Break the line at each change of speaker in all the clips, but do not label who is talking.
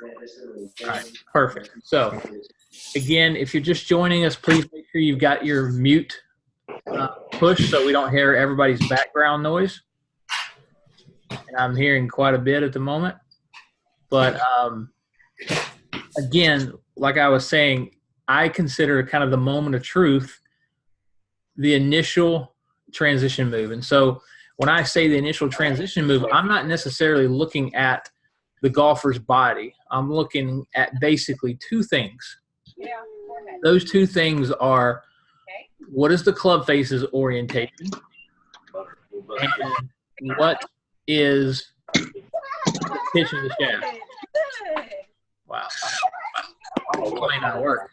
All right, perfect. So, again, if you're just joining us, please make sure you've got your mute push so we don't hear everybody's background noise. And I'm hearing quite a bit at the moment. But, again, like I was saying, I consider kind of the moment of truth the initial transition move. And so when I say the initial transition move, I'm not necessarily looking at the golfer's body. I'm looking at basically two things. Those two things are, what is the club face's orientation, and what is the pitch of the shaft. Wow. It may not work.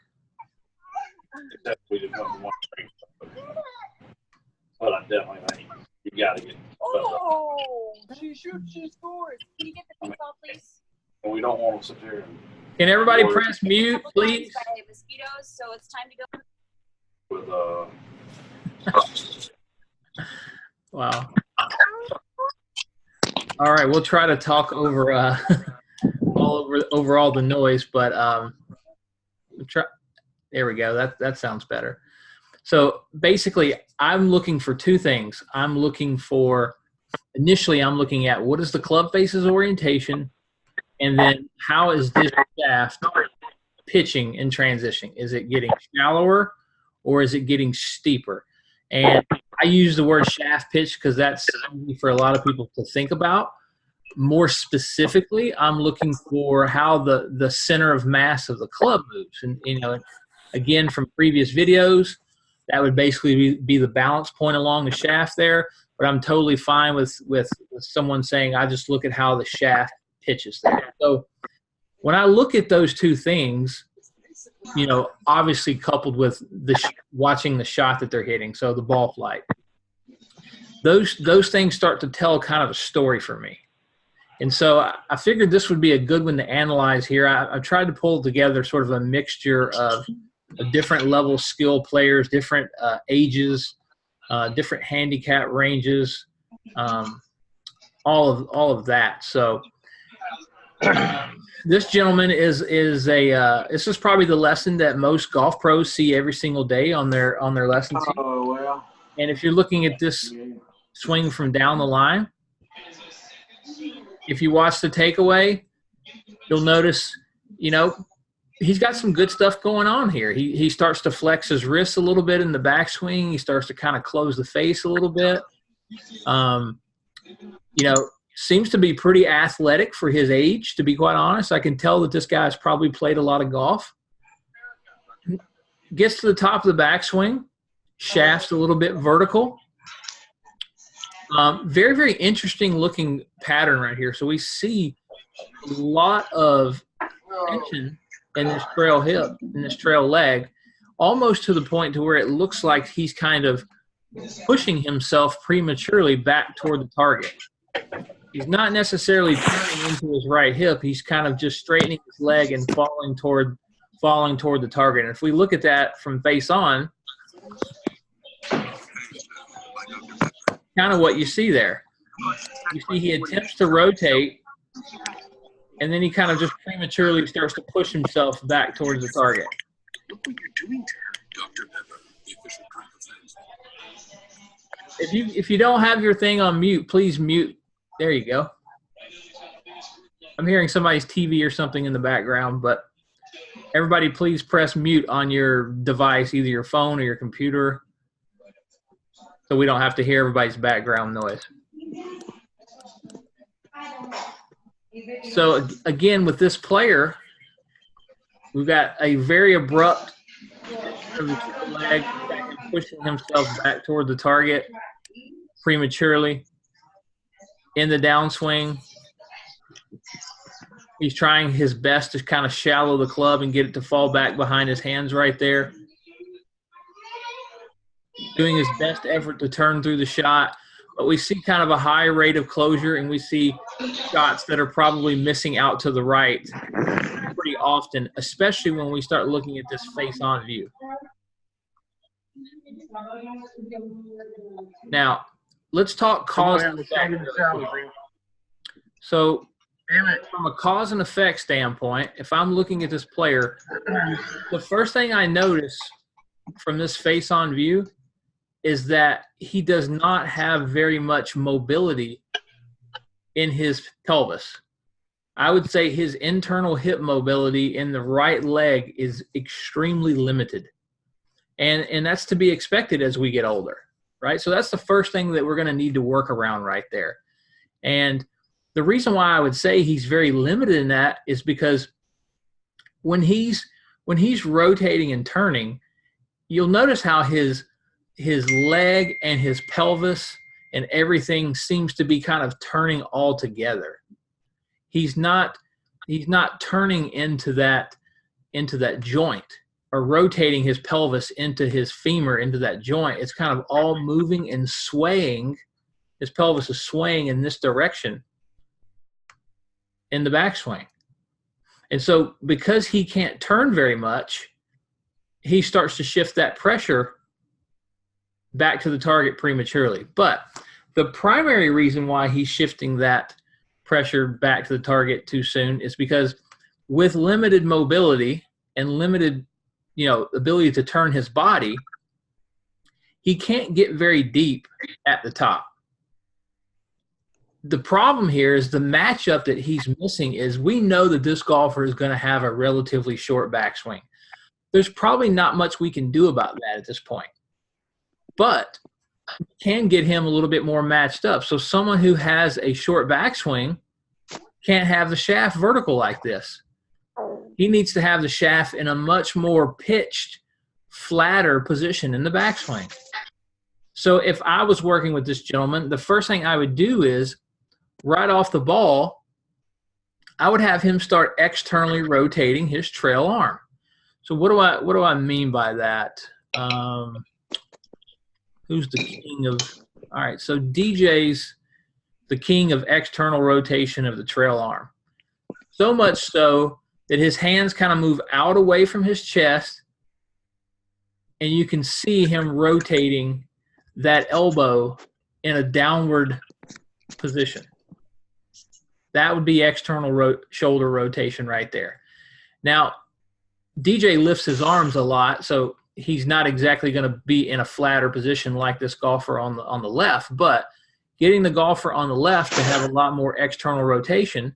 But I definitely think you got to get.
Oh, she shoots, she scores. Can you get the piece off, please?
And we don't want to sit there.
Can everybody press mute, please?
Mosquitoes, so it's time to
go. With
Wow. All right, we'll try to talk over over all the noise, but there we go. That sounds better. So basically, I'm looking for two things. Initially, I'm looking at what is the club face's orientation, and then how is this shaft pitching in transition? Is it getting shallower or is it getting steeper? And I use the word shaft pitch because that's easy for a lot of people to think about. More specifically, I'm looking for how the center of mass of the club moves. And, again, from previous videos, that would basically be the balance point along the shaft there. But I'm totally fine with someone saying I just look at how the shaft pitches there. So when I look at those two things, obviously coupled with watching the shot that they're hitting, so the ball flight, those things start to tell kind of a story for me. And so I figured this would be a good one to analyze here. I've tried to pull together sort of a mixture of different level skill players, different ages, different handicap ranges, all of that. So this gentleman is this is probably the lesson that most golf pros see every single day on their lesson team.
Oh well.
And if you're looking at this swing from down the line, if you watch the takeaway, you'll notice, he's got some good stuff going on here. He starts to flex his wrists a little bit in the backswing. He starts to kind of close the face a little bit. Seems to be pretty athletic for his age, to be quite honest. I can tell that this guy's probably played a lot of golf. Gets to the top of the backswing, shafts a little bit vertical. Very, very interesting looking pattern right here. So we see a lot of tension in this trail hip, in this trail leg, almost to the point to where it looks like he's kind of pushing himself prematurely back toward the target. He's not necessarily turning into his right hip. He's kind of just straightening his leg and falling toward the target. And if we look at that from face on, kind of what you see there. You see he attempts to rotate, and then he kind of just prematurely starts to push himself back towards the target. Look what you're doing to her, Dr. Pepper, the official drink of fans. If you don't have your thing on mute, please mute. There you go. I'm hearing somebody's TV or something in the background, but everybody please press mute on your device, either your phone or your computer, so we don't have to hear everybody's background noise. So again, with this player, we've got a very abrupt leg, pushing himself back toward the target prematurely. In the downswing, he's trying his best to kind of shallow the club and get it to fall back behind his hands right there. Doing his best effort to turn through the shot, but we see kind of a high rate of closure, and we see shots that are probably missing out to the right pretty often, especially when we start looking at this face-on view. Now, let's talk cause and effect. So from a cause and effect standpoint, if I'm looking at this player, the first thing I notice from this face-on view is that he does not have very much mobility in his pelvis. I would say his internal hip mobility in the right leg is extremely limited. And that's to be expected as we get older, right? So that's the first thing that we're going to need to work around right there. And the reason why I would say he's very limited in that is because when he's rotating and turning, you'll notice how his leg and his pelvis and everything seems to be kind of turning all together. He's not turning into that joint or rotating his pelvis into his femur into that joint. It's kind of all moving and swaying. His pelvis is swaying in this direction in the backswing. And so because he can't turn very much, he starts to shift that pressure back to the target prematurely. But the primary reason why he's shifting that pressure back to the target too soon is because with limited mobility and limited, ability to turn his body, he can't get very deep at the top. The problem here is the matchup that he's missing is we know that this golfer is going to have a relatively short backswing. There's probably not much we can do about that at this point. But we can get him a little bit more matched up. So someone who has a short backswing can't have the shaft vertical like this. He needs to have the shaft in a much more pitched, flatter position in the backswing. So if I was working with this gentleman, the first thing I would do is right off the ball, I would have him start externally rotating his trail arm. So what do I mean by that? Who's the king of – all right, so DJ's the king of external rotation of the trail arm. So much so that his hands kind of move out away from his chest, and you can see him rotating that elbow in a downward position. That would be external shoulder rotation right there. Now, DJ lifts his arms a lot, so he's not exactly going to be in a flatter position like this golfer on the left, but getting the golfer on the left to have a lot more external rotation.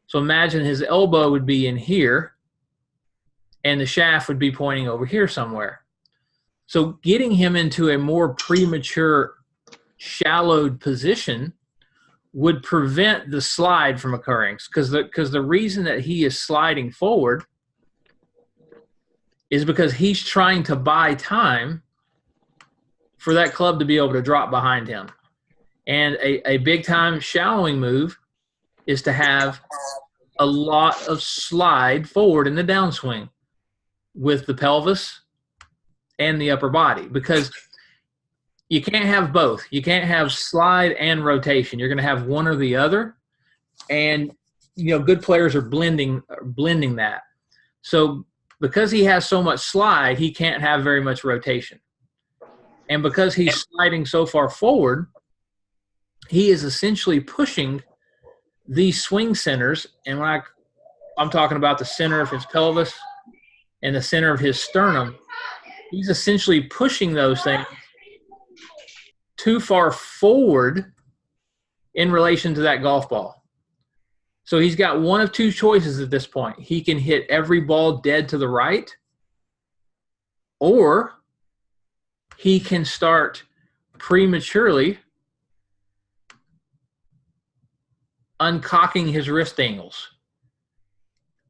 So imagine his elbow would be in here and the shaft would be pointing over here somewhere. So getting him into a more premature, shallowed position would prevent the slide from occurring because the reason that he is sliding forward is because he's trying to buy time for that club to be able to drop behind him. And a big-time shallowing move is to have a lot of slide forward in the downswing with the pelvis and the upper body because you can't have both. You can't have slide and rotation. You're going to have one or the other. And, good players are blending that. So because he has so much slide, he can't have very much rotation. And because he's sliding so far forward, he is essentially pushing these swing centers. And when I'm talking about the center of his pelvis and the center of his sternum, he's essentially pushing those things too far forward in relation to that golf ball. So he's got one of two choices at this point. He can hit every ball dead to the right, or he can start prematurely uncocking his wrist angles.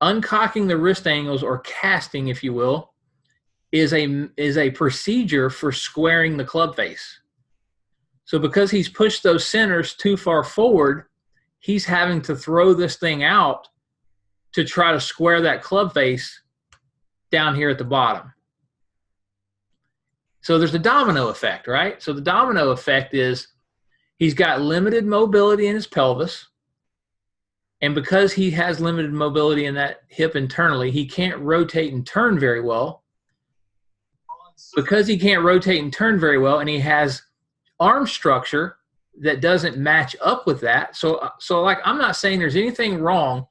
Uncocking the wrist angles, or casting, if you will, is a procedure for squaring the club face. So because he's pushed those centers too far forward, he's having to throw this thing out to try to square that club face down here at the bottom. So there's a domino effect, right? So the domino effect is he's got limited mobility in his pelvis, and because he has limited mobility in that hip internally, he can't rotate and turn very well. Because he can't rotate and turn very well, and he has arm structure that doesn't match up with that. So like, I'm not saying there's anything wrong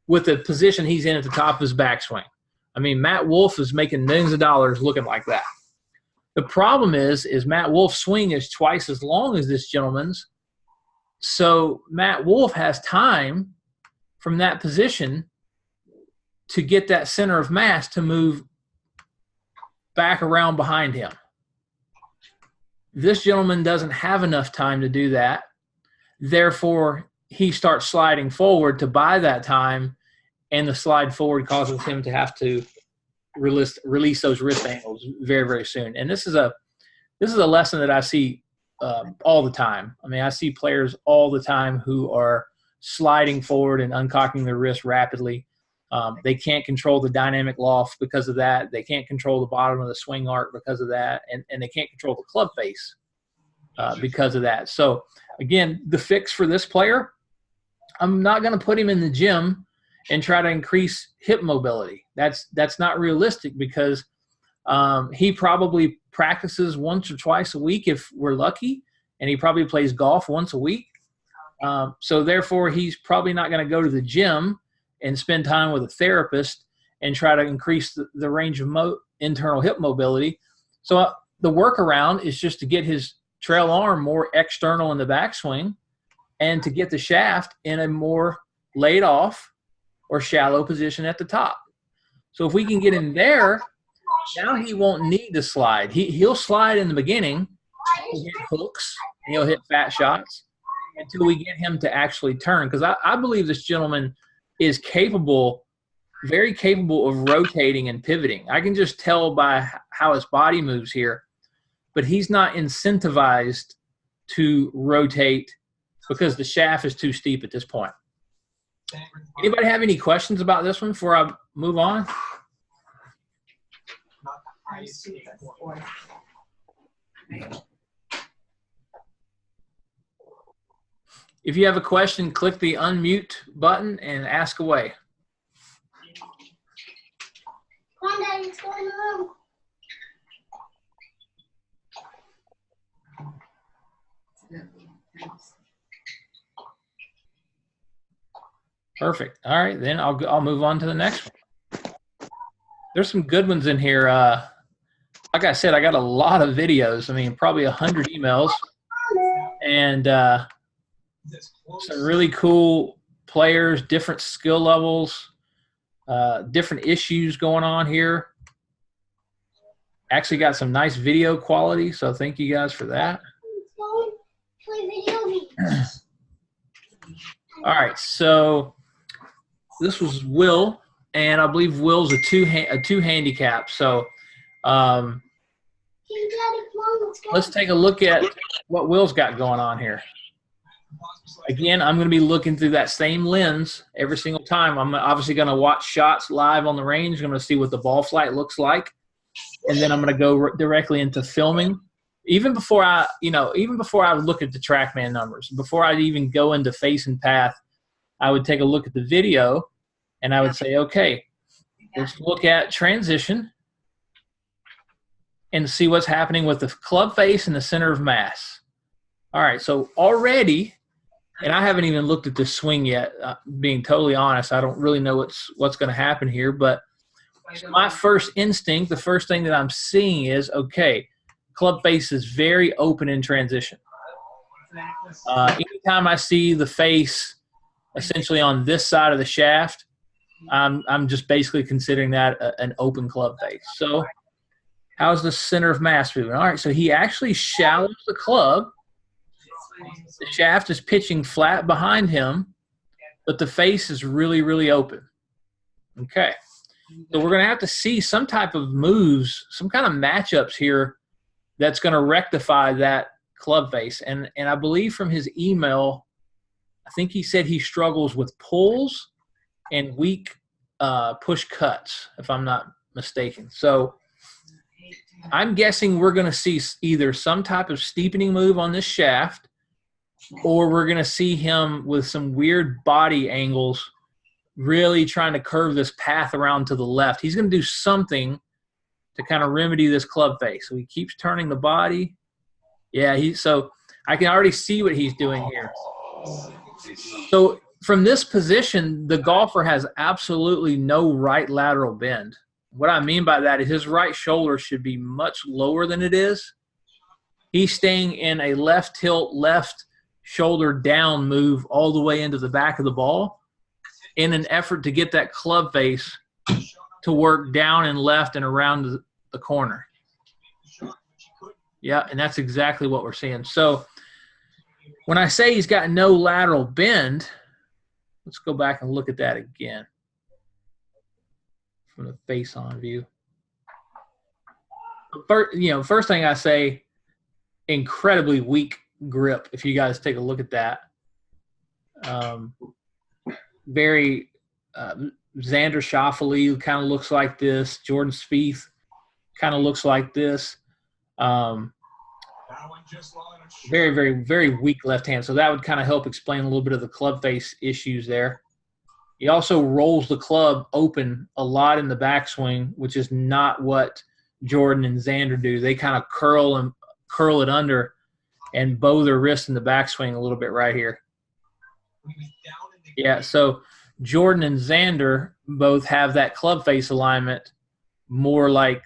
with the position he's in at the top of his backswing. I mean, Matt Wolff is making millions of dollars looking like that. The problem is Matt Wolff's swing is twice as long as this gentleman's. So Matt Wolff has time from that position to get that center of mass to move back around behind him. This gentleman doesn't have enough time to do that. Therefore, he starts sliding forward to buy that time, and the slide forward causes him to have to release those wrist angles very, very soon. And this is a lesson that I see all the time. I mean, I see players all the time who are sliding forward and uncocking their wrist rapidly. They can't control the dynamic loft because of that. They can't control the bottom of the swing arc because of that. And they can't control the club face because of that. So, again, the fix for this player, I'm not going to put him in the gym and try to increase hip mobility. That's not realistic because he probably practices once or twice a week if we're lucky, and he probably plays golf once a week. So, therefore, he's probably not going to go to the gym and spend time with a therapist and try to increase the range of internal hip mobility. So the workaround is just to get his trail arm more external in the backswing and to get the shaft in a more laid off or shallow position at the top. So if we can get him there, now he won't need to slide. He'll slide in the beginning. He'll hit hooks. He'll hit fat shots until we get him to actually turn. Because I believe this gentleman is very capable of rotating and pivoting. I can just tell by how his body moves here, but he's not incentivized to rotate because the shaft is too steep at this point. Anybody have any questions about this one before I move on? If you have a question, click the unmute button and ask away.
Come on, Daddy, let's go in the room.
Perfect. All right, then I'll move on to the next one. There's some good ones in here. Like I said, I got a lot of videos. I mean, probably 100 emails, and some really cool players, different skill levels, different issues going on here. Actually got some nice video quality, so thank you guys for that. All right, so this was Will, and I believe Will's a two handicap. So let's take a look at what Will's got going on here. Again, I'm going to be looking through that same lens every single time. I'm obviously going to watch shots live on the range. I'm going to see what the ball flight looks like, and then I'm going to go directly into filming. Even before I look at the TrackMan numbers, before I even go into face and path, I would take a look at the video, and I would say, okay, let's look at transition and see what's happening with the club face and the center of mass. All right, so already, and I haven't even looked at the swing yet, being totally honest. I don't really know what's going to happen here, but my first instinct, the first thing that I'm seeing is, okay, club face is very open in transition. Anytime I see the face essentially on this side of the shaft, I'm just basically considering that an open club face. So how's the center of mass moving? All right, so he actually shallows the club. The shaft is pitching flat behind him, but the face is really, really open. Okay. So we're going to have to see some type of moves, some kind of matchups here that's going to rectify that club face. And I believe from his email, I think he said he struggles with pulls and weak push cuts, if I'm not mistaken. So I'm guessing we're going to see either some type of steepening move on this shaft, or we're going to see him with some weird body angles really trying to curve this path around to the left. He's going to do something to kind of remedy this club face. So he keeps turning the body. Yeah, so I can already see what he's doing here. So from this position, the golfer has absolutely no right lateral bend. What I mean by that is his right shoulder should be much lower than it is. He's staying in a left tilt, left shoulder down move all the way into the back of the ball in an effort to get that club face to work down and left and around the corner. Yeah, and that's exactly what we're seeing. So when I say he's got no lateral bend, let's go back and look at that again from the face-on view. First thing I say, incredibly weak grip. If you guys take a look at that, very Xander Schauffele kind of looks like this. Jordan Spieth kind of looks like this. Very, very, very weak left hand. So that would kind of help explain a little bit of the club face issues there. He also rolls the club open a lot in the backswing, which is not what Jordan and Xander do. They kind of curl it under and bow their wrist in the backswing a little bit right here. Yeah, so Jordan and Xander both have that club face alignment more like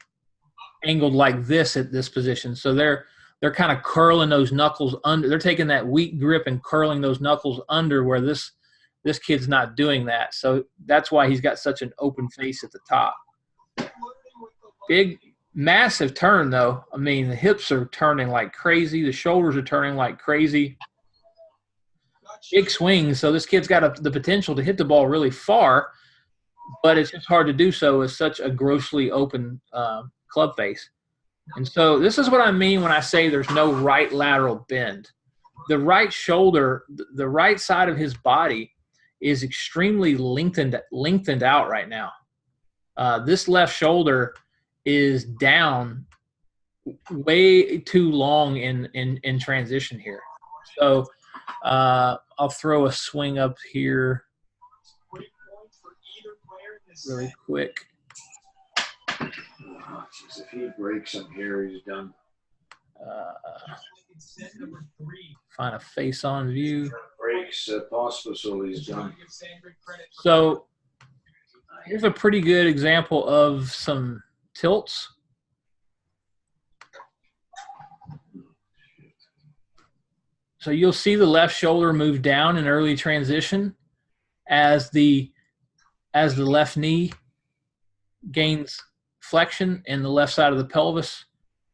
angled like this at this position. So they're kind of curling those knuckles under. They're taking that weak grip and curling those knuckles under where this kid's not doing that. So that's why he's got such an open face at the top. Big, massive turn, though. I mean, the hips are turning like crazy. The shoulders are turning like crazy. Big swings. So this kid's got the potential to hit the ball really far, but it's just hard to do so with such a grossly open club face. And so this is what I mean when I say there's no right lateral bend. The right shoulder, the right side of his body is extremely lengthened out right now. This left shoulder is down way too long in transition here. So I'll throw a swing up here really quick.
Oh, geez, if he breaks him here, he's done.
Find a face-on view.
Breaks possible, so he's done.
So here's a pretty good example of some tilts. So you'll see the left shoulder move down in early transition as the left knee gains flexion and the left side of the pelvis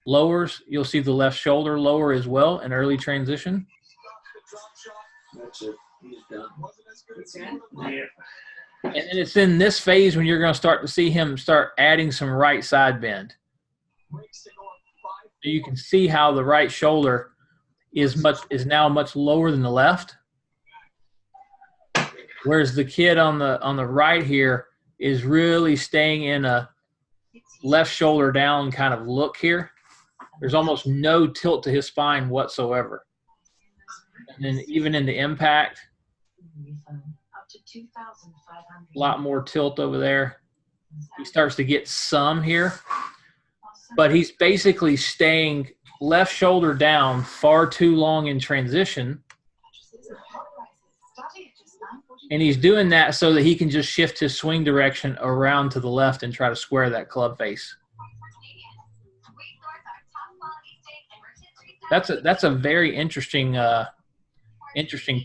lowers. You'll see the left shoulder lower as well in early transition.
That's it. He's done.
Yeah. And then it's in this phase when you're going to start to see him start adding some right side bend. So you can see how the right shoulder is now much lower than the left, whereas the kid on the right here is really staying in a left shoulder down kind of look here. There's almost no tilt to his spine whatsoever. And then even in the impact, a lot more tilt over there. He starts to get some here, but he's basically staying left shoulder down far too long in transition. And he's doing that so that he can just shift his swing direction around to the left and try to square that club face. That's a very interesting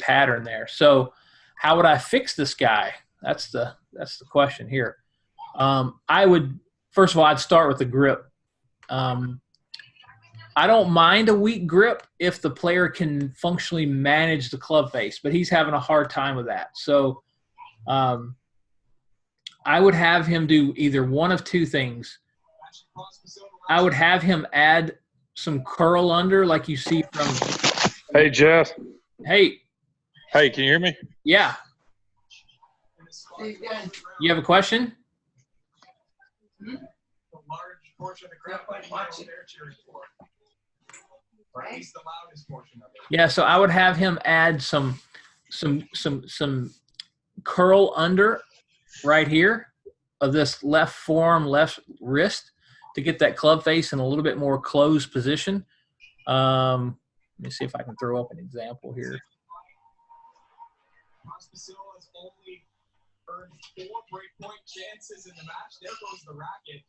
pattern there. So how would I fix this guy? That's the question here. First of all, I'd start with the grip. I don't mind a weak grip if the player can functionally manage the club face, but he's having a hard time with that. So I would have him do either one of two things. I would have him add some curl under like you see from –
Hey, Jeff.
Hey.
Hey, can you hear me?
Yeah. You have a question? Yeah, so I would have him add some curl under right here of this left forearm, left wrist to get that club face in a little bit more closed position. Let me see if I can throw up an example here.
Pospisil has only earned 4 breakpoint chances in the match. There goes the racket.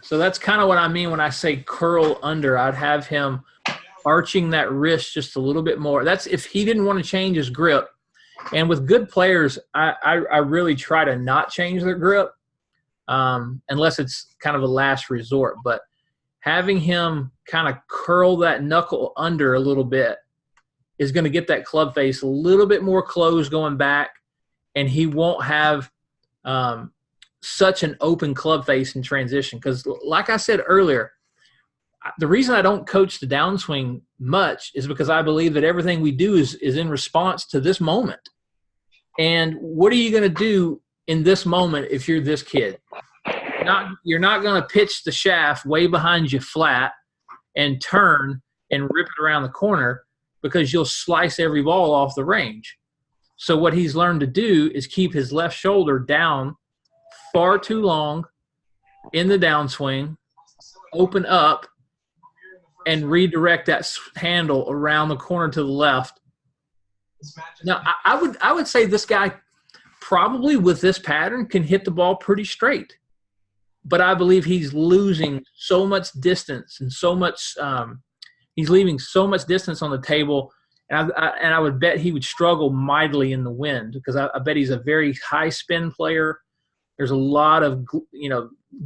So that's kind of what I mean when I say curl under. I'd have him arching that wrist just a little bit more. That's if he didn't want to change his grip. And with good players, I really try to not change their grip unless it's kind of a last resort. But having him kind of curl that knuckle under a little bit is going to get that club face a little bit more closed going back, and he won't have such an open club face in transition. Because like I said earlier, the reason I don't coach the downswing much is because I believe that everything we do is in response to this moment. And what are you going to do in this moment if you're this kid? You're not going to pitch the shaft way behind you flat and turn and rip it around the corner, because you'll slice every ball off the range. So what he's learned to do is keep his left shoulder down far too long in the downswing, open up, and redirect that handle around the corner to the left. Now, I would say this guy probably with this pattern can hit the ball pretty straight, but I believe he's losing so much distance and so much he's leaving so much distance on the table, and I would bet he would struggle mightily in the wind, because I bet he's a very high spin player. There's a lot of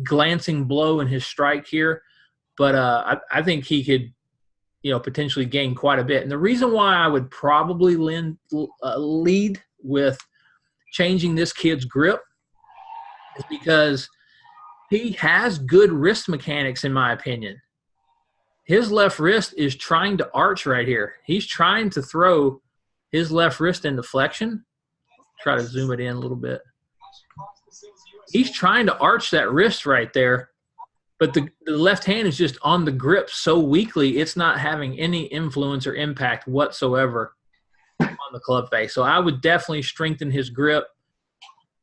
glancing blow in his strike here, but I think he could potentially gain quite a bit. And the reason why I would probably lead with changing this kid's grip is because he has good wrist mechanics, in my opinion. His left wrist is trying to arch right here. He's trying to throw his left wrist into flexion. Try to zoom it in a little bit. He's trying to arch that wrist right there, but the left hand is just on the grip so weakly, it's not having any influence or impact whatsoever on the club face. So I would definitely strengthen his grip,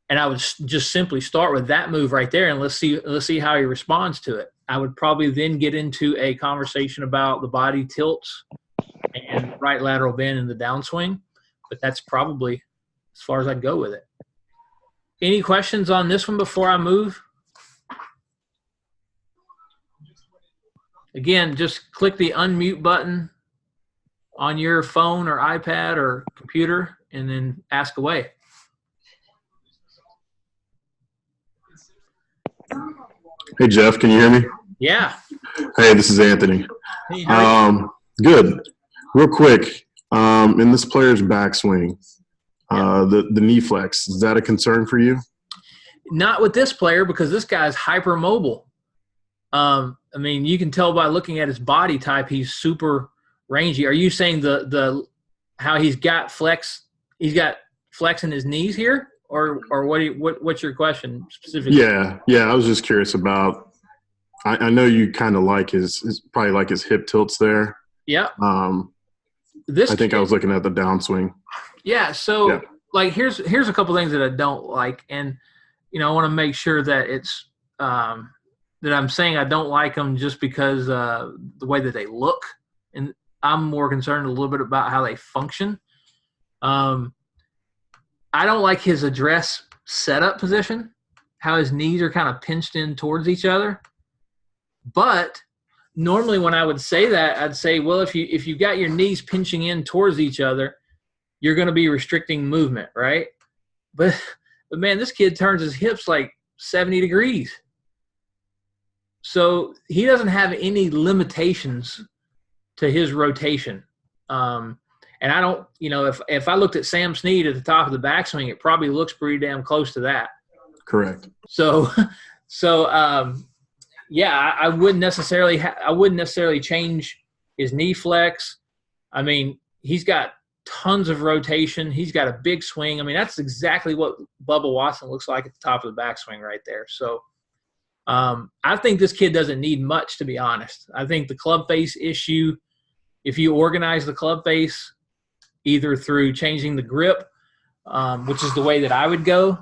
and I would just simply start with that move right there, and let's see how he responds to it. I would probably then get into a conversation about the body tilts and right lateral bend in the downswing, but that's probably as far as I'd go with it. Any questions on this one before I move? Again, just click the unmute button on your phone or iPad or computer and then ask away.
Hey, Jeff, can you hear me?
Yeah.
Hey, this is Anthony.
Hey, how are you?
Good. Real quick, in this player's backswing, the knee flex, is that a concern for you?
Not with this player, because this guy's hypermobile. I mean, you can tell by looking at his body type, he's super rangy. Are you saying the how he's got flex? He's got flex in his knees here, or what's your question specifically?
Yeah. I was just curious about. I know you kind of like his probably like his hip tilts there.
Yeah.
I think I was looking at the downswing.
Yeah. So like here's a couple things that I don't like, and I want to make sure that it's that I'm saying I don't like them just because the way that they look, and I'm more concerned a little bit about how they function. I don't like his address setup position, how his knees are kind of pinched in towards each other. But normally when I would say that, I'd say, well, if you've got your knees pinching in towards each other, you're going to be restricting movement, right? But man, this kid turns his hips like 70 degrees. So he doesn't have any limitations to his rotation. And I don't, if I looked at Sam Snead at the top of the backswing, it probably looks pretty damn close to that.
Correct.
So yeah, I wouldn't necessarily change his knee flex. I mean, he's got tons of rotation. He's got a big swing. I mean, that's exactly what Bubba Watson looks like at the top of the backswing right there. So I think this kid doesn't need much, to be honest. I think the club face issue, if you organize the club face either through changing the grip, which is the way that I would go,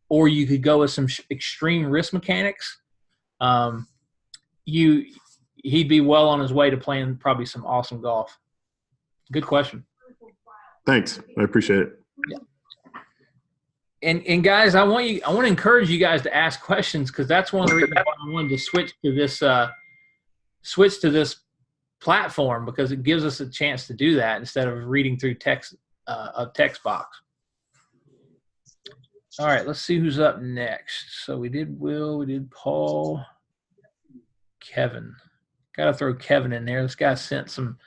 or you could go with some extreme wrist mechanics. You he'd be well on his way to playing probably some awesome golf. Good question.
Thanks. I appreciate it.
And guys, I want to encourage you guys to ask questions, because that's one of the reasons why I wanted to switch to this platform, because it gives us a chance to do that instead of reading through a text box. All right, let's see who's up next. So we did Will, we did Paul, Kevin. Got to throw Kevin in there. This guy sent some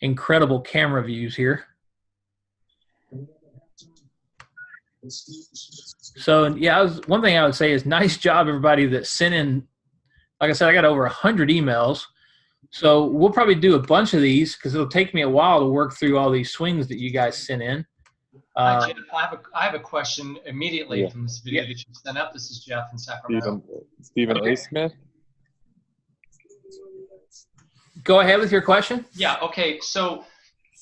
incredible camera views here. So, yeah, one thing I would say is nice job, everybody that sent in. Like I said, I got over 100 emails. So we'll probably do a bunch of these, because it'll take me a while to work through all these swings that you guys sent in.
Hi, Jeff. I have a question immediately from this video that you sent up. This is Jeff in Sacramento.
Stephen A. Smith.
Go ahead with your question.
Yeah, okay. So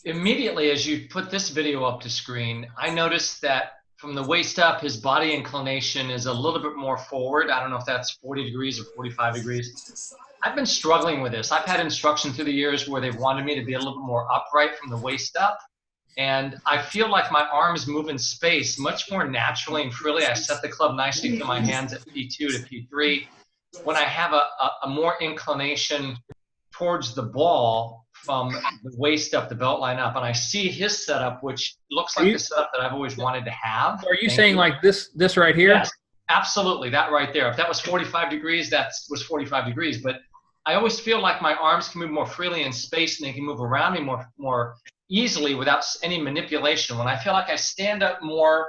immediately as you put this video up to screen, I noticed that from the waist up, his body inclination is a little bit more forward. I don't know if that's 40 degrees or 45 degrees. I've been struggling with this. I've had instruction through the years where they've wanted me to be a little bit more upright from the waist up. And I feel like my arms move in space much more naturally and freely. I set the club nicely through my hands at P2 to P3. When I have a more inclination towards the ball from the waist up, the belt line up, and I see his setup, which looks like the setup that I've always wanted to have.
Are you saying like this right here?
Yes, absolutely, that right there. If that was 45 degrees, that was 45 degrees. But I always feel like my arms can move more freely in space, and they can move around me more easily without any manipulation. When I feel like I stand up more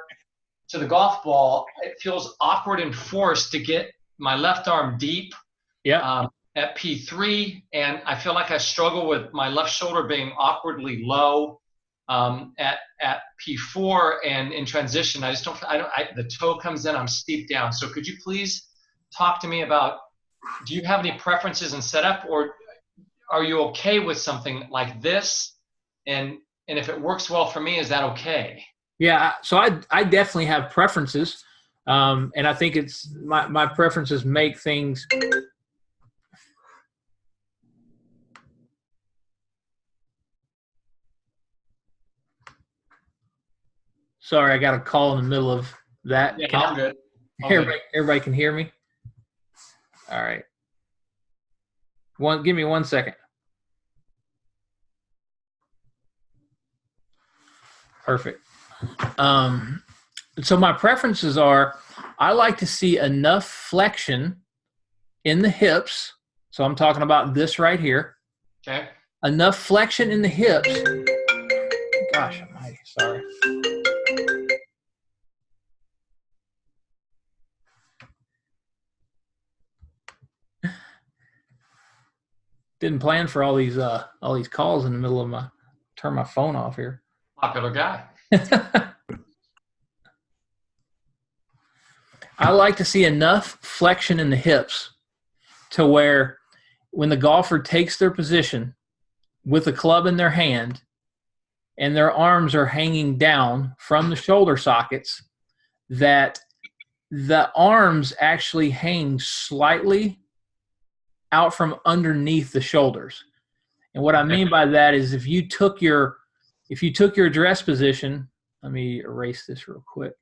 to the golf ball, it feels awkward and forced to get my left arm deep.
Yeah.
At P3, and I feel like I struggle with my left shoulder being awkwardly low at P4, and in transition, the toe comes in, I'm steep down. So could you please talk to me about, do you have any preferences in setup, or are you okay with something like this? And if it works well for me, is that okay?
Yeah, so I definitely have preferences, and I think it's my preferences make things. Sorry, I got a call in the middle of that.
Yeah, I'm good.
Everybody can hear me? All right. Give me 1 second. Perfect. So my preferences are, I like to see enough flexion in the hips. So I'm talking about this right here.
Okay.
Enough flexion in the hips. Gosh almighty, sorry. Didn't plan for all these calls in the middle of turn my phone off here.
Popular guy.
I like to see enough flexion in the hips to where when the golfer takes their position with the club in their hand and their arms are hanging down from the shoulder sockets, that the arms actually hang slightly out from underneath the shoulders. And what I mean by that is if you took your address position, let me erase this real quick.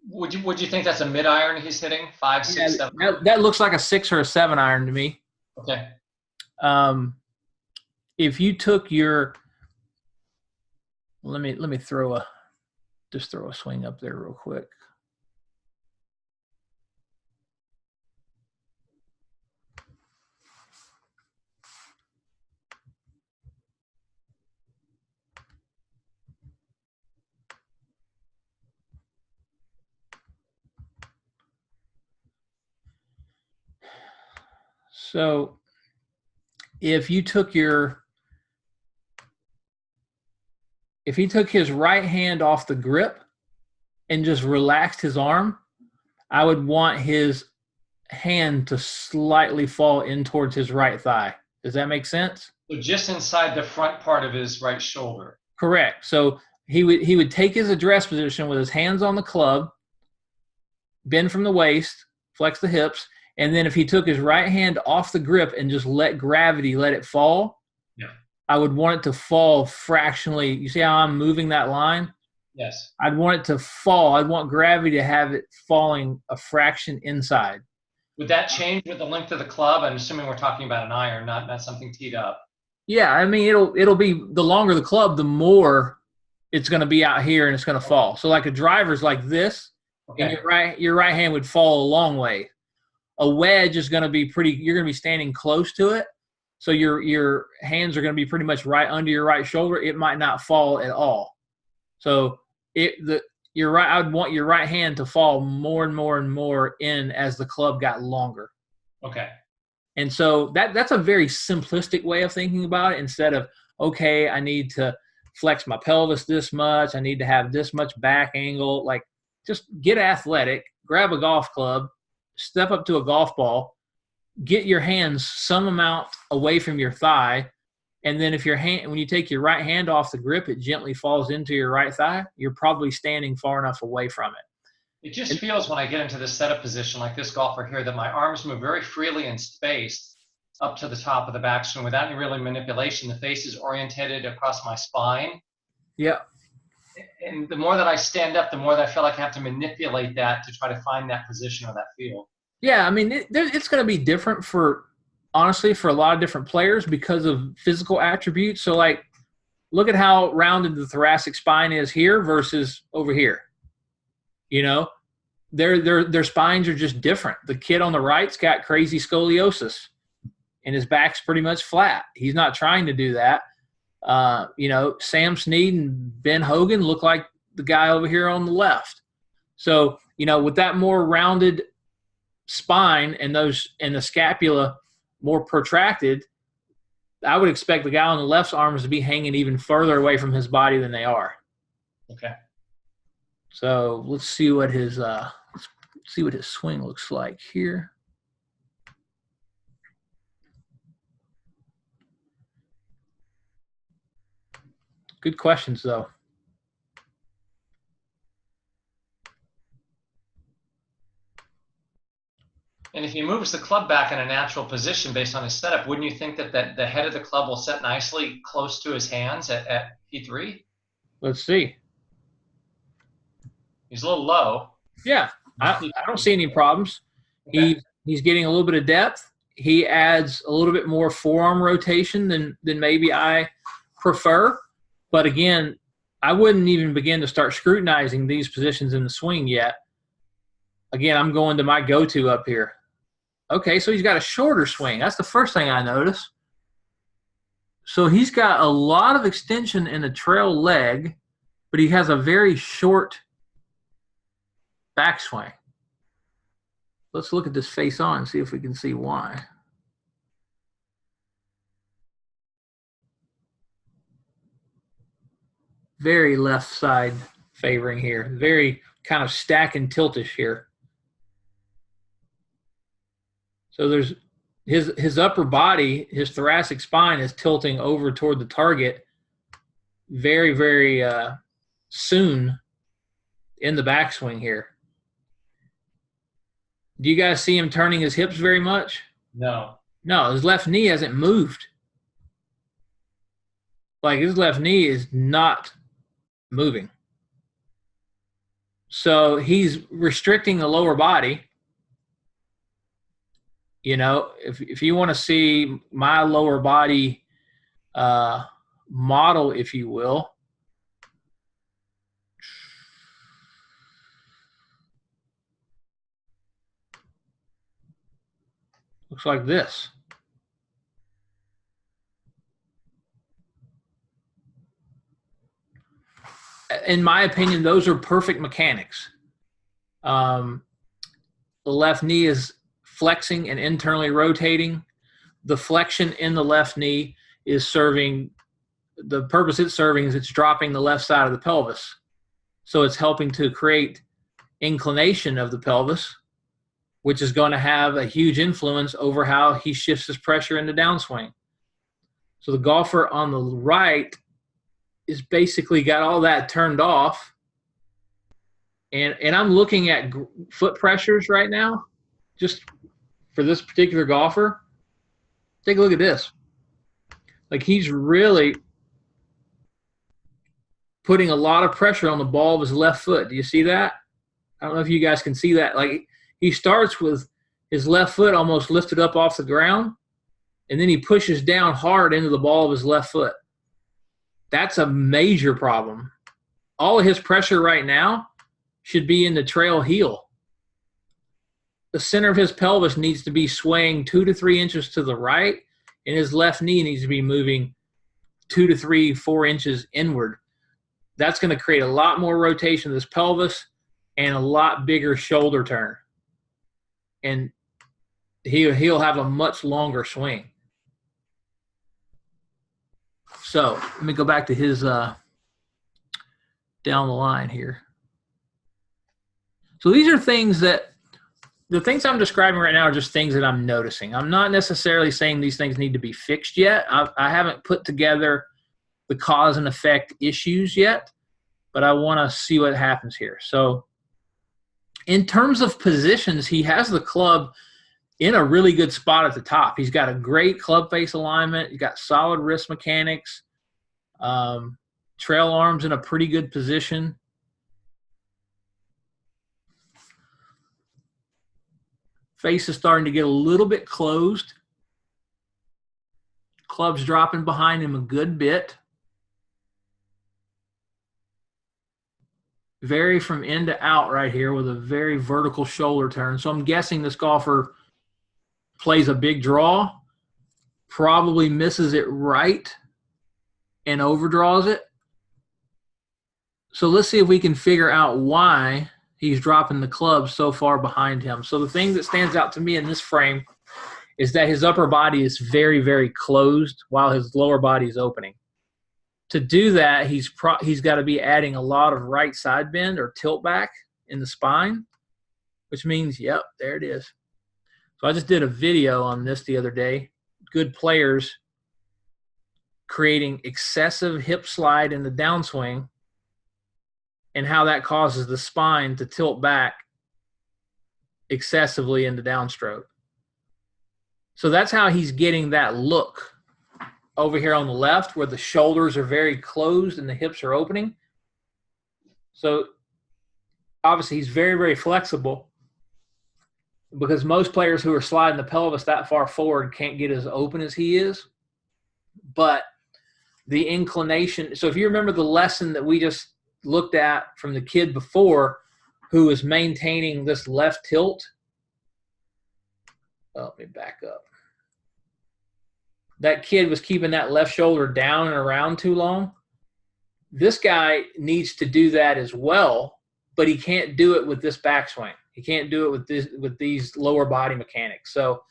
Would you think that's a mid iron he's hitting? 5, 6, 7?
That looks like a 6 or a 7 iron to me.
Okay.
If you took your, let me throw a swing up there real quick. So if he took his right hand off the grip and just relaxed his arm, I would want his hand to slightly fall in towards his right thigh. Does that make sense?
So just inside the front part of his right shoulder.
Correct. So he would take his address position with his hands on the club, bend from the waist, flex the hips, And then if he took his right hand off the grip and just let gravity let it fall,
Yeah.
I would want it to fall fractionally. You see how I'm moving that line?
Yes.
I'd want it to fall. I'd want gravity to have it falling a fraction inside.
Would that change with the length of the club? I'm assuming we're talking about an iron, not something teed up.
Yeah, I mean it'll be the longer the club, the more it's going to be out here and it's going to fall. So like a driver's like this, and your right hand would fall a long way. A wedge is going to be you're going to be standing close to it, so your hands are going to be pretty much right under your right shoulder. It might not fall at all. So I would want your right hand to fall more and more and more in as the club got longer.
Okay.
And so that's a very simplistic way of thinking about it, instead of, okay, I need to flex my pelvis this much, I need to have this much back angle. Like, just get athletic, grab a golf club, step up to a golf ball, get your hands some amount away from your thigh, and then when you take your right hand off the grip, it gently falls into your right thigh, you're probably standing far enough away from it.
It just feels when I get into this setup position like this golfer here that my arms move very freely in space up to the top of the backswing without any really manipulation. The face is orientated across my spine.
Yeah.
And the more that I stand up, the more that I feel like I have to manipulate that to try to find that position or that feel.
Yeah, I mean, it's going to be different honestly, for a lot of different players because of physical attributes. So, like, look at how rounded the thoracic spine is here versus over here. You know, their spines are just different. The kid on the right's got crazy scoliosis, and his back's pretty much flat. He's not trying to do that. Sam Snead and Ben Hogan look like the guy over here on the left. So, with that more rounded spine and the scapula more protracted, I would expect the guy on the left's arms to be hanging even further away from his body than they are.
Okay.
So let's see what his swing looks like here. Good questions, though.
And if he moves the club back in a natural position based on his setup, wouldn't you think that the head of the club will set nicely close to his hands at P3?
Let's see.
He's a little low.
Yeah, I don't see any problems.
Okay.
He's getting a little bit of depth. He adds a little bit more forearm rotation than maybe I prefer. But again, I wouldn't even begin to start scrutinizing these positions in the swing yet. Again, I'm going to my go-to up here. Okay, so he's got a shorter swing. That's the first thing I notice. So he's got a lot of extension in the trail leg, but he has a very short backswing. Let's look at this face on and see if we can see why. Very left side favoring here. Very kind of stack and tiltish here. So there's his upper body, his thoracic spine is tilting over toward the target very, very soon in the backswing here. Do you guys see him turning his hips very much?
No.
No, his left knee hasn't moved. Like, his left knee is not moving. So he's restricting the lower body. If you want to see my lower body model, if you will, looks like this. In my opinion, those are perfect mechanics. The left knee is flexing and internally rotating. The flexion in the left knee is serving – the purpose it's serving is it's dropping the left side of the pelvis. So it's helping to create inclination of the pelvis, which is going to have a huge influence over how he shifts his pressure in the downswing. So the golfer on the right is basically got all that turned off. And I'm looking at foot pressures right now, just for this particular golfer, take a look at this. Like, he's really putting a lot of pressure on the ball of his left foot. Do you see that? I don't know if you guys can see that. Like, he starts with his left foot almost lifted up off the ground, and then he pushes down hard into the ball of his left foot. That's a major problem. All of his pressure right now should be in the trail heel. The center of his pelvis needs to be swaying 2 to 3 inches to the right, and his left knee needs to be moving 2 to 3, 4 inches inward. That's going to create a lot more rotation of this pelvis and a lot bigger shoulder turn. And he'll have a much longer swing. So let me go back to his down the line here. So these are things that the things I'm describing right now are just things that I'm noticing. I'm not necessarily saying these things need to be fixed yet. I haven't put together the cause and effect issues yet, but I want to see what happens here. So in terms of positions, he has the club in a really good spot at the top. He's got a great club face alignment. He's got solid wrist mechanics. Trail arms in a pretty good position. Face is starting to get a little bit closed. Club's dropping behind him a good bit. Very from in to out right here with a very vertical shoulder turn. So I'm guessing this golfer plays a big draw, probably misses it right, and overdraws it. So let's see if we can figure out why he's dropping the club so far behind him. So the thing that stands out to me in this frame is that his upper body is very, very closed while his lower body is opening. To do that, he's got to be adding a lot of right side bend or tilt back in the spine, which means, yep, there it is. So I just did a video on this the other day. Good players creating excessive hip slide in the downswing and how that causes the spine to tilt back excessively in the downstroke. So that's how he's getting that look over here on the left where the shoulders are very closed and the hips are opening. So obviously he's very, very flexible because most players who are sliding the pelvis that far forward can't get as open as he is. But the inclination – so if you remember the lesson that we just looked at from the kid before who was maintaining this left tilt – let me back up. That kid was keeping that left shoulder down and around too long. This guy needs to do that as well, but he can't do it with this backswing. He can't do it with these lower body mechanics. So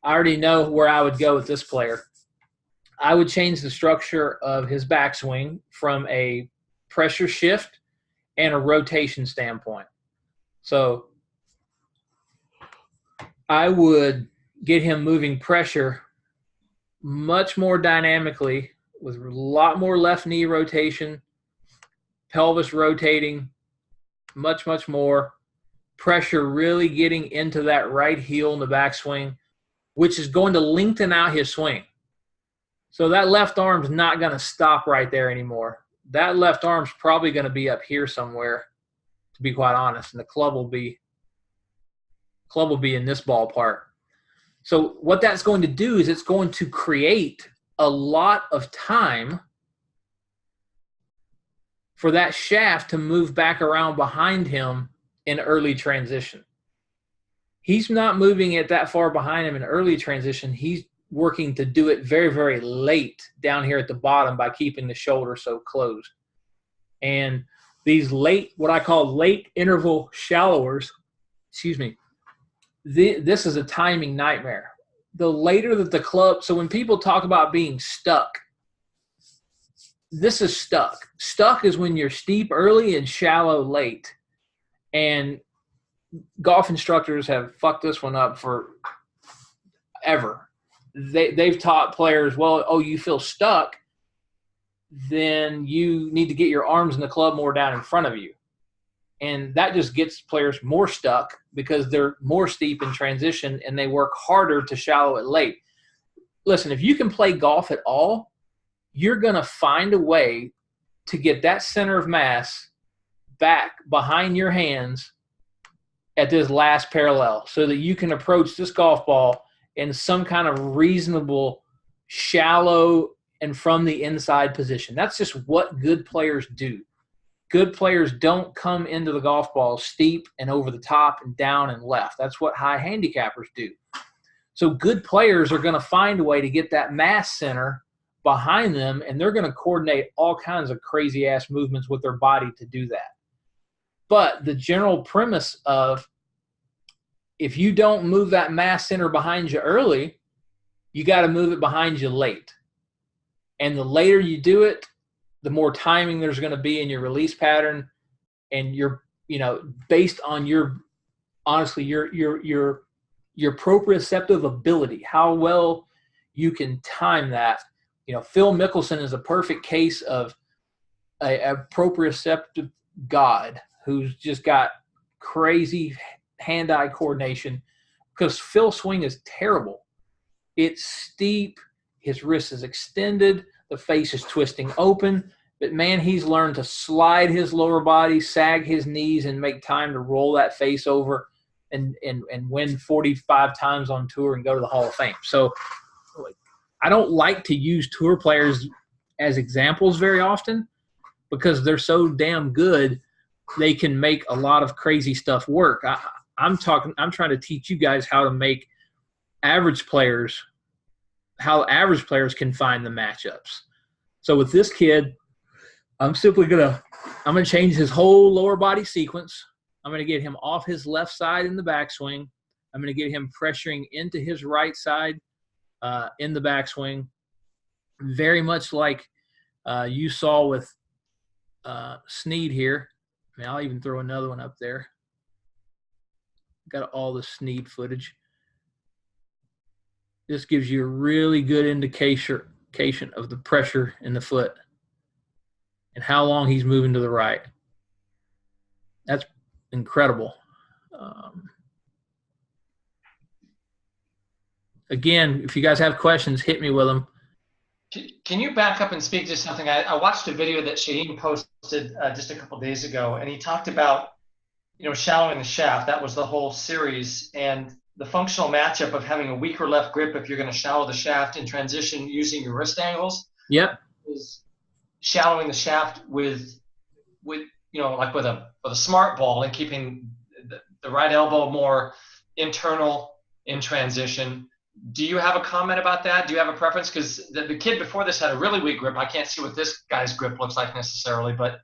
I already know where I would go with this player. I would change the structure of his backswing from a pressure shift and a rotation standpoint. So I would get him moving pressure much more dynamically with a lot more left knee rotation, pelvis rotating, much, much more. Pressure really getting into that right heel in the backswing, which is going to lengthen out his swing. So that left arm's not going to stop right there anymore. That left arm's probably going to be up here somewhere, to be quite honest, and the club will be in this ballpark. So what that's going to do is it's going to create a lot of time for that shaft to move back around behind him in early transition. He's not moving it that far behind him in early transition. He's working to do it very, very late down here at the bottom by keeping the shoulder so closed. And these late, what I call late interval shallowers, this is a timing nightmare. The later that the club, so when people talk about being stuck, this is stuck. Stuck is when you're steep early and shallow late. And golf instructors have fucked this one up for ever. They've taught players, well, you feel stuck, then you need to get your arms in the club more down in front of you. And that just gets players more stuck because they're more steep in transition and they work harder to shallow it late. Listen, if you can play golf at all, you're going to find a way to get that center of mass back behind your hands at this last parallel so that you can approach this golf ball in some kind of reasonable, shallow, and from the inside position. That's just what good players do. Good players don't come into the golf ball steep and over the top and down and left. That's what high handicappers do. So good players are going to find a way to get that mass center behind them, and they're going to coordinate all kinds of crazy-ass movements with their body to do that. But the general premise of if you don't move that mass center behind you early, you got to move it behind you late. And the later you do it, the more timing there's going to be in your release pattern, and you're, based on your proprioceptive ability, how well you can time that. Phil Mickelson is a perfect case of a proprioceptive god who's just got crazy hand-eye coordination, because Phil's swing is terrible. It's steep. His wrist is extended. The face is twisting open. But, man, he's learned to slide his lower body, sag his knees, and make time to roll that face over and win 45 times on tour and go to the Hall of Fame. So I don't like to use tour players as examples very often because they're so damn good they can make a lot of crazy stuff work. I'm trying to teach you guys how to make average players – how average players can find the matchups. So with this kid, I'm simply going to change his whole lower body sequence. I'm going to get him off his left side in the backswing. I'm going to get him pressuring into his right side in the backswing. Very much like you saw with Snead here. I'll even throw another one up there. Got all the Snead footage. This gives you a really good indication of the pressure in the foot and how long he's moving to the right. That's incredible. Again, if you guys have questions, hit me with them.
Can you back up and speak to something? I watched a video that Shaheen posted just a couple days ago, and he talked about, shallowing the shaft. That was the whole series. And the functional matchup of having a weaker left grip if you're going to shallow the shaft in transition using your wrist angles.
Yep.
Is shallowing the shaft with a smart ball and keeping the right elbow more internal in transition. Do you have a comment about that? Do you have a preference? Because the kid before this had a really weak grip. I can't see what this guy's grip looks like necessarily, but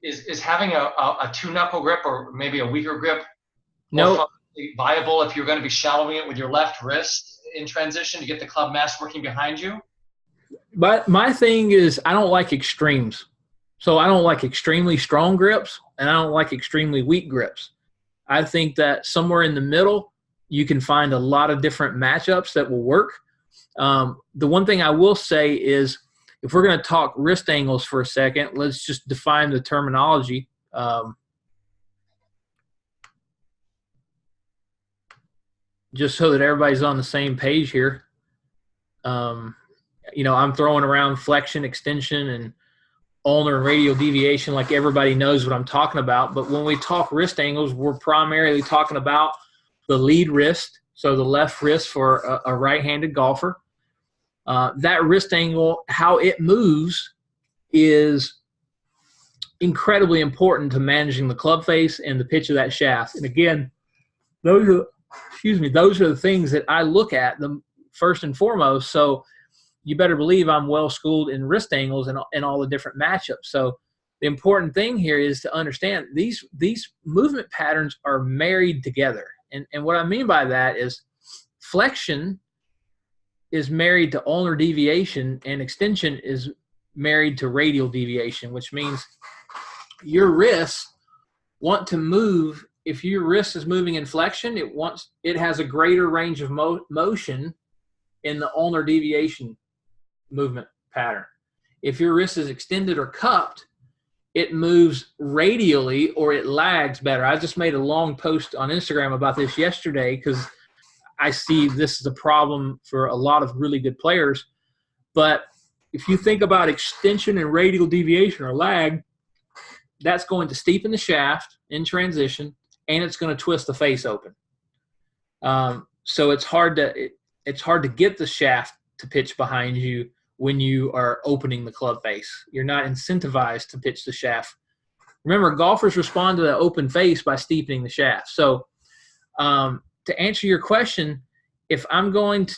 is having a two-knuckle grip or maybe a weaker grip viable if you're going to be shallowing it with your left wrist in transition to get the club mass working behind you?
But my thing is I don't like extremes. So I don't like extremely strong grips, and I don't like extremely weak grips. I think that somewhere in the middle you can find a lot of different matchups that will work. The one thing I will say is if we're going to talk wrist angles for a second, let's just define the terminology. Just so that everybody's on the same page here. I'm throwing around flexion, extension, and ulnar and radial deviation like everybody knows what I'm talking about. But when we talk wrist angles, we're primarily talking about the lead wrist, so the left wrist for a right-handed golfer. That wrist angle, how it moves, is incredibly important to managing the club face and the pitch of that shaft. And again, those are the things that I look at them first and foremost. So you better believe I'm well schooled in wrist angles and all the different matchups. So the important thing here is to understand these movement patterns are married together. And what I mean by that is flexion is married to ulnar deviation and extension is married to radial deviation, which means your wrists want to move. If your wrist is moving in flexion, it has a greater range of motion in the ulnar deviation movement pattern. If your wrist is extended or cupped, it moves radially or it lags better. I just made a long post on Instagram about this yesterday because I see this is a problem for a lot of really good players. But if you think about extension and radial deviation or lag, that's going to steepen the shaft in transition, and it's going to twist the face open. So it's hard to get the shaft to pitch behind you when you are opening the club face. You're not incentivized to pitch the shaft. Remember, golfers respond to the open face by steepening the shaft. So to answer your question, if I'm going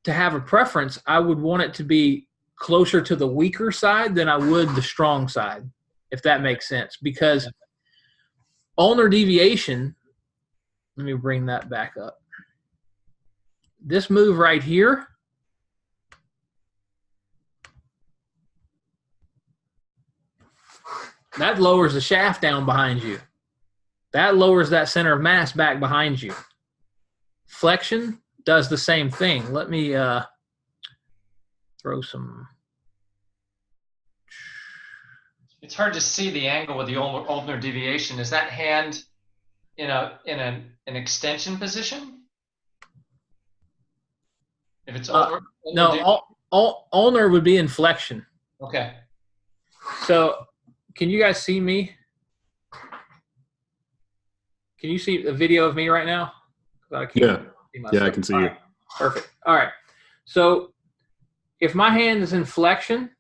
to have a preference, I would want it to be closer to the weaker side than I would the strong side, if that makes sense. Because ulnar deviation, let me bring that back up. This move right here, that lowers the shaft down behind you. That lowers that center of mass back behind you. Flexion does the same thing. Let me throw some.
It's hard to see the angle with the ulnar deviation. Is that hand in an extension position? If it's ulnar,
no, ulnar would be in flexion.
Okay.
So, can you guys see me? Can you see a video of me right now?
Yeah, I can see you.
Right. Perfect. All right. So, if my hand is in flexion,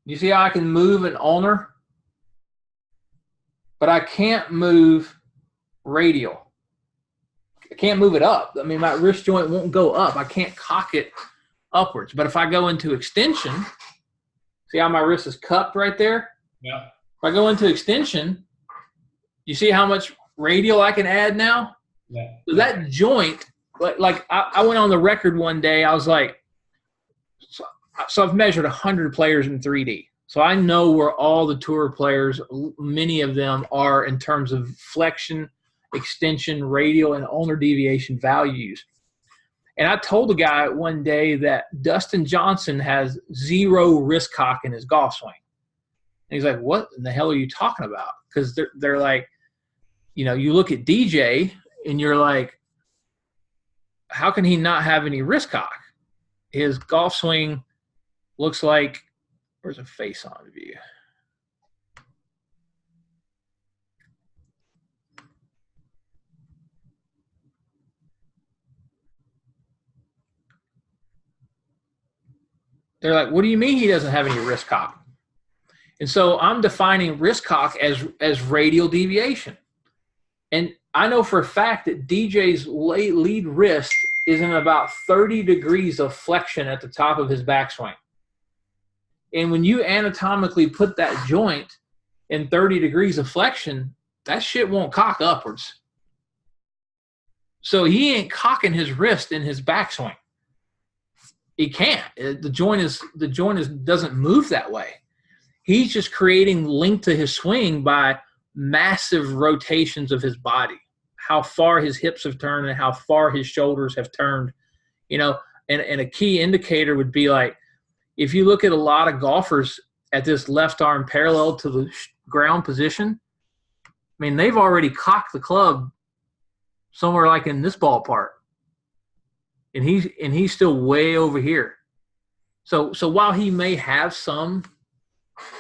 you see how I can move an ulnar, but I can't move radial. I can't move it up. I mean, my wrist joint won't go up. I can't cock it upwards. But if I go into extension, see how my wrist is cupped right there?
Yeah.
If I go into extension, you see how much radial I can add now?
Yeah.
So that joint, like I went on the record one day. I was like, so I've measured 100 players in 3D. So I know where all the tour players, many of them are in terms of flexion, extension, radial, and ulnar deviation values. And I told the guy one day that Dustin Johnson has 0 wrist cock in his golf swing. And he's like, what in the hell are you talking about? Because they're like, you know, you look at DJ and you're like, how can he not have any wrist cock? His golf swing looks like, where's a face on view? They're like, what do you mean he doesn't have any wrist cock? And so I'm defining wrist cock as radial deviation. And I know for a fact that DJ's lead wrist is in about 30 degrees of flexion at the top of his backswing. And when you anatomically put that joint in 30 degrees of flexion, that shit won't cock upwards. So he ain't cocking his wrist in his backswing. He can't. The joint doesn't move that way. He's just creating length to his swing by massive rotations of his body, how far his hips have turned and how far his shoulders have turned, you know. And a key indicator would be like, if you look at a lot of golfers at this left arm parallel to the ground position, I mean, they've already cocked the club somewhere like in this ballpark. And he's still way over here. So while he may have some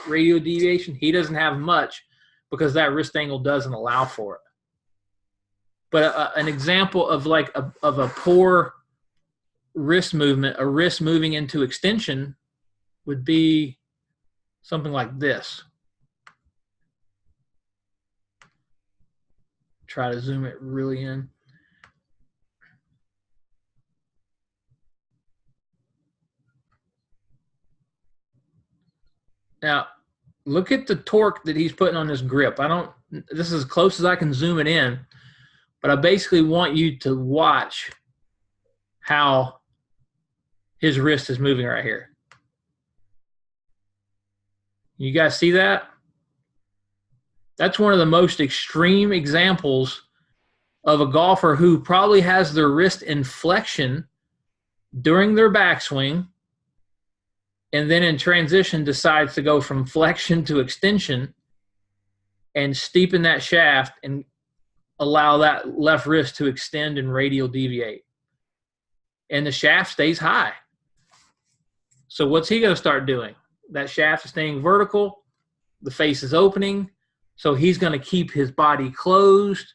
radial deviation, he doesn't have much because that wrist angle doesn't allow for it. But an example of like of a poor wrist movement, a wrist moving into extension, would be something like this. Try to zoom it really in. Now, look at the torque that he's putting on this grip. This is as close as I can zoom it in, but I basically want you to watch how his wrist is moving right here. You guys see that? That's one of the most extreme examples of a golfer who probably has their wrist in flexion during their backswing and then in transition decides to go from flexion to extension and steepen that shaft and allow that left wrist to extend and radial deviate. And the shaft stays high. So what's he going to start doing? That shaft is staying vertical. The face is opening. So he's going to keep his body closed,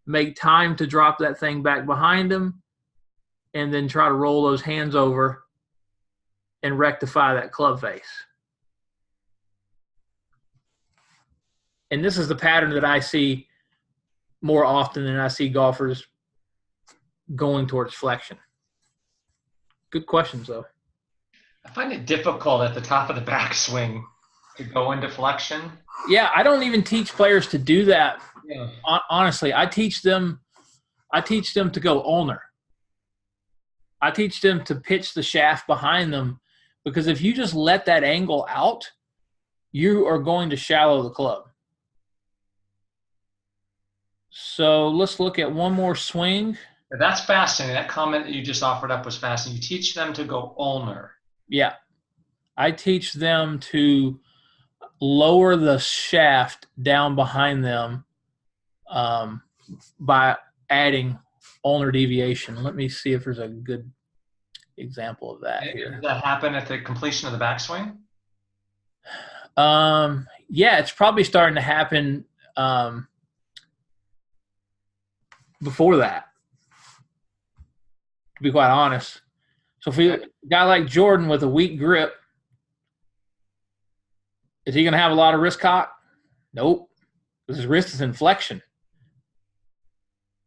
make time to drop that thing back behind him, and then try to roll those hands over and rectify that club face. And this is the pattern that I see more often than I see golfers going towards flexion. Good questions, though.
I find it difficult at the top of the backswing to go into flexion.
Yeah, I don't even teach players to do that.
Yeah.
Honestly, I teach them to go ulnar. I teach them to pitch the shaft behind them, because if you just let that angle out, you are going to shallow the club. So let's look at one more swing.
That's fascinating. That comment that you just offered up was fascinating. You teach them to go ulnar.
Yeah. I teach them to lower the shaft down behind them by adding ulnar deviation. Let me see if there's a good example of that here.
Does that happen at the completion of the backswing?
Yeah, it's probably starting to happen before that, to be quite honest. So if a guy like Jordan with a weak grip, is he going to have a lot of wrist cock? Nope. Because his wrist is in flexion.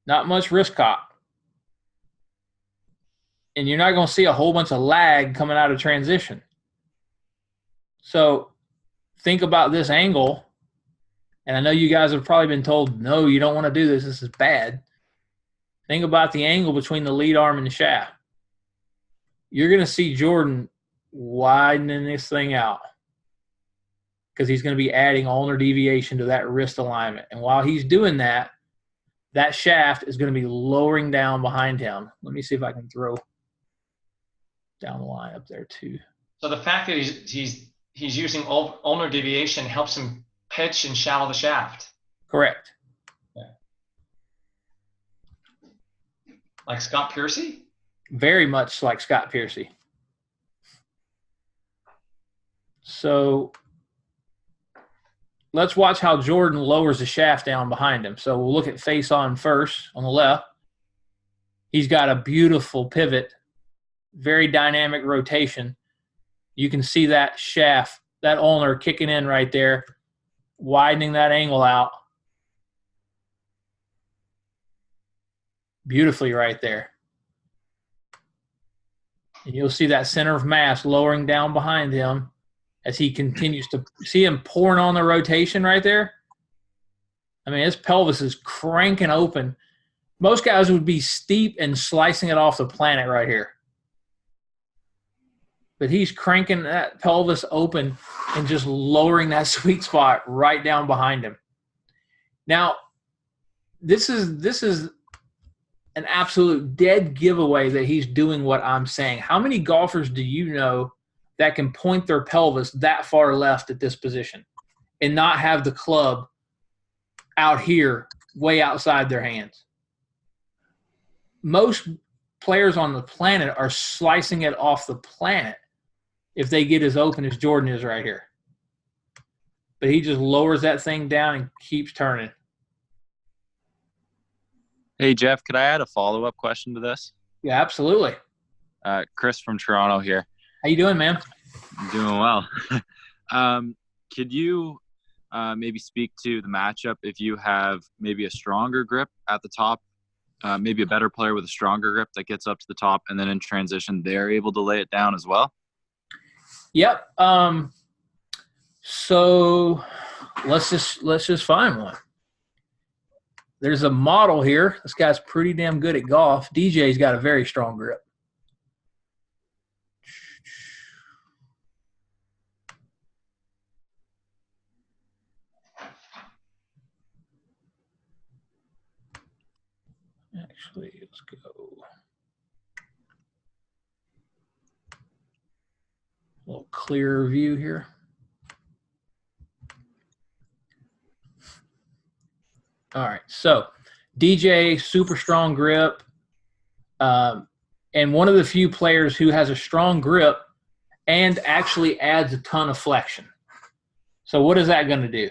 Not much wrist cock. And you're not going to see a whole bunch of lag coming out of transition. So think about this angle. And I know you guys have probably been told, no, you don't want to do this. This is bad. Think about the angle between the lead arm and the shaft. You're going to see Jordan widening this thing out because he's going to be adding ulnar deviation to that wrist alignment. And while he's doing that, that shaft is going to be lowering down behind him. Let me see if I can throw down the line up there too.
So the fact that he's using ulnar deviation helps him pitch and shallow the shaft.
Correct.
Yeah. Like Scott Piercy?
Very much like Scott Piercy. So let's watch how Jordan lowers the shaft down behind him. So we'll look at face on first on the left. He's got a beautiful pivot, very dynamic rotation. You can see that shaft, that ulnar kicking in right there, widening that angle out beautifully right there. And you'll see that center of mass lowering down behind him as he continues to see him pouring on the rotation right there. I mean, his pelvis is cranking open. Most guys would be steep and slicing it off the planet right here. But he's cranking that pelvis open and just lowering that sweet spot right down behind him. Now, this is an absolute dead giveaway that he's doing what I'm saying. How many golfers do you know that can point their pelvis that far left at this position and not have the club out here way outside their hands? Most players on the planet are slicing it off the planet if they get as open as Jordan is right here. But he just lowers that thing down and keeps turning.
Hey, Jeff, could I add a follow-up question to this?
Yeah, absolutely.
Chris from Toronto here.
How you doing, man?
I'm doing well. Could you maybe speak to the matchup if you have maybe a stronger grip at the top, maybe a better player with a stronger grip that gets up to the top, and then in transition they're able to lay it down as well?
Yep. So let's just find one. There's a model here. This guy's pretty damn good at golf. DJ's got a very strong grip. Actually, let's go a little clearer view here. All right, so DJ, super strong grip, and one of the few players who has a strong grip and actually adds a ton of flexion. So what is that going to do?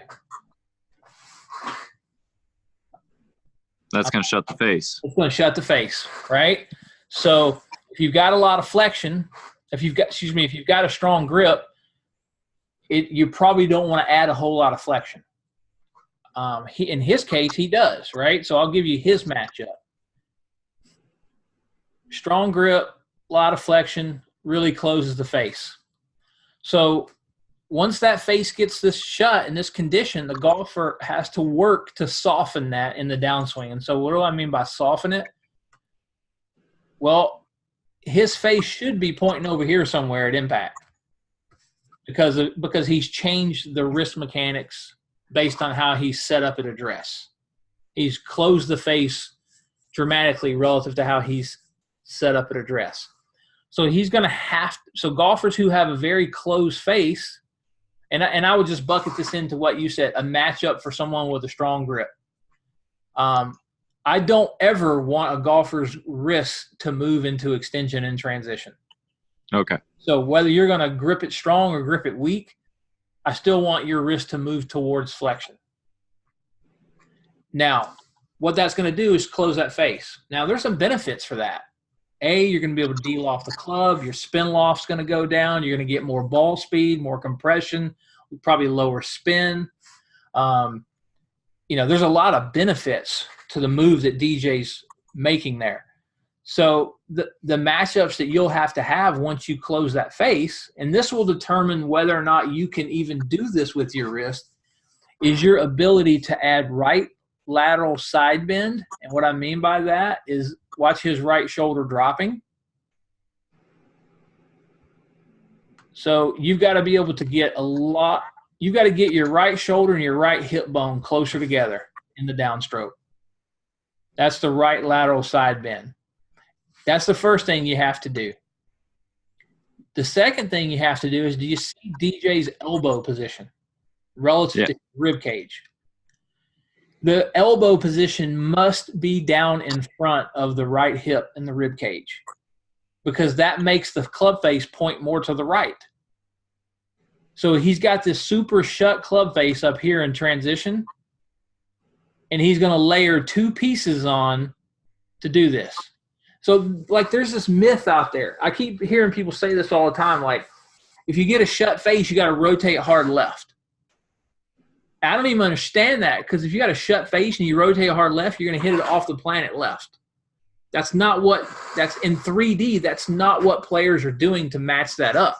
That's going to shut the face.
It's going to shut the face, right? So if you've got a lot of flexion, if you've got a strong grip, you probably don't want to add a whole lot of flexion. In his case, he does, right? So I'll give you his matchup. Strong grip, a lot of flexion, really closes the face. So once that face gets this shut in this condition, the golfer has to work to soften that in the downswing. And so what do I mean by soften it? Well, his face should be pointing over here somewhere at impact because he's changed the wrist mechanics based on how he's set up at address. He's closed the face dramatically relative to how he's set up at address. So he's going to have – so golfers who have a very closed face – and I would just bucket this into what you said, a matchup for someone with a strong grip. I don't ever want a golfer's wrist to move into extension and transition.
Okay.
So whether you're going to grip it strong or grip it weak, I still want your wrist to move towards flexion. Now, what that's going to do is close that face. Now, there's some benefits for that. You're going to be able to de-loft the club. Your spin loft's going to go down. You're going to get more ball speed, more compression, probably lower spin. There's a lot of benefits to the move that DJ's making there. So the matchups that you'll have to have once you close that face, and this will determine whether or not you can even do this with your wrist, is your ability to add right lateral side bend. And what I mean by that is watch his right shoulder dropping. So you've got to be able to get you've got to get your right shoulder and your right hip bone closer together in the downstroke. That's the right lateral side bend. That's the first thing you have to do. The second thing you have to do is, do you see DJ's elbow position relative to rib cage? The elbow position must be down in front of the right hip and the rib cage because that makes the club face point more to the right. So he's got this super shut club face up here in transition, and he's going to layer two pieces on to do this. So, there's this myth out there. I keep hearing people say this all the time, like, if you get a shut face, you got to rotate hard left. I don't even understand that because if you got a shut face and you rotate hard left, you're going to hit it off the planet left. That's in 3D. That's not what players are doing to match that up.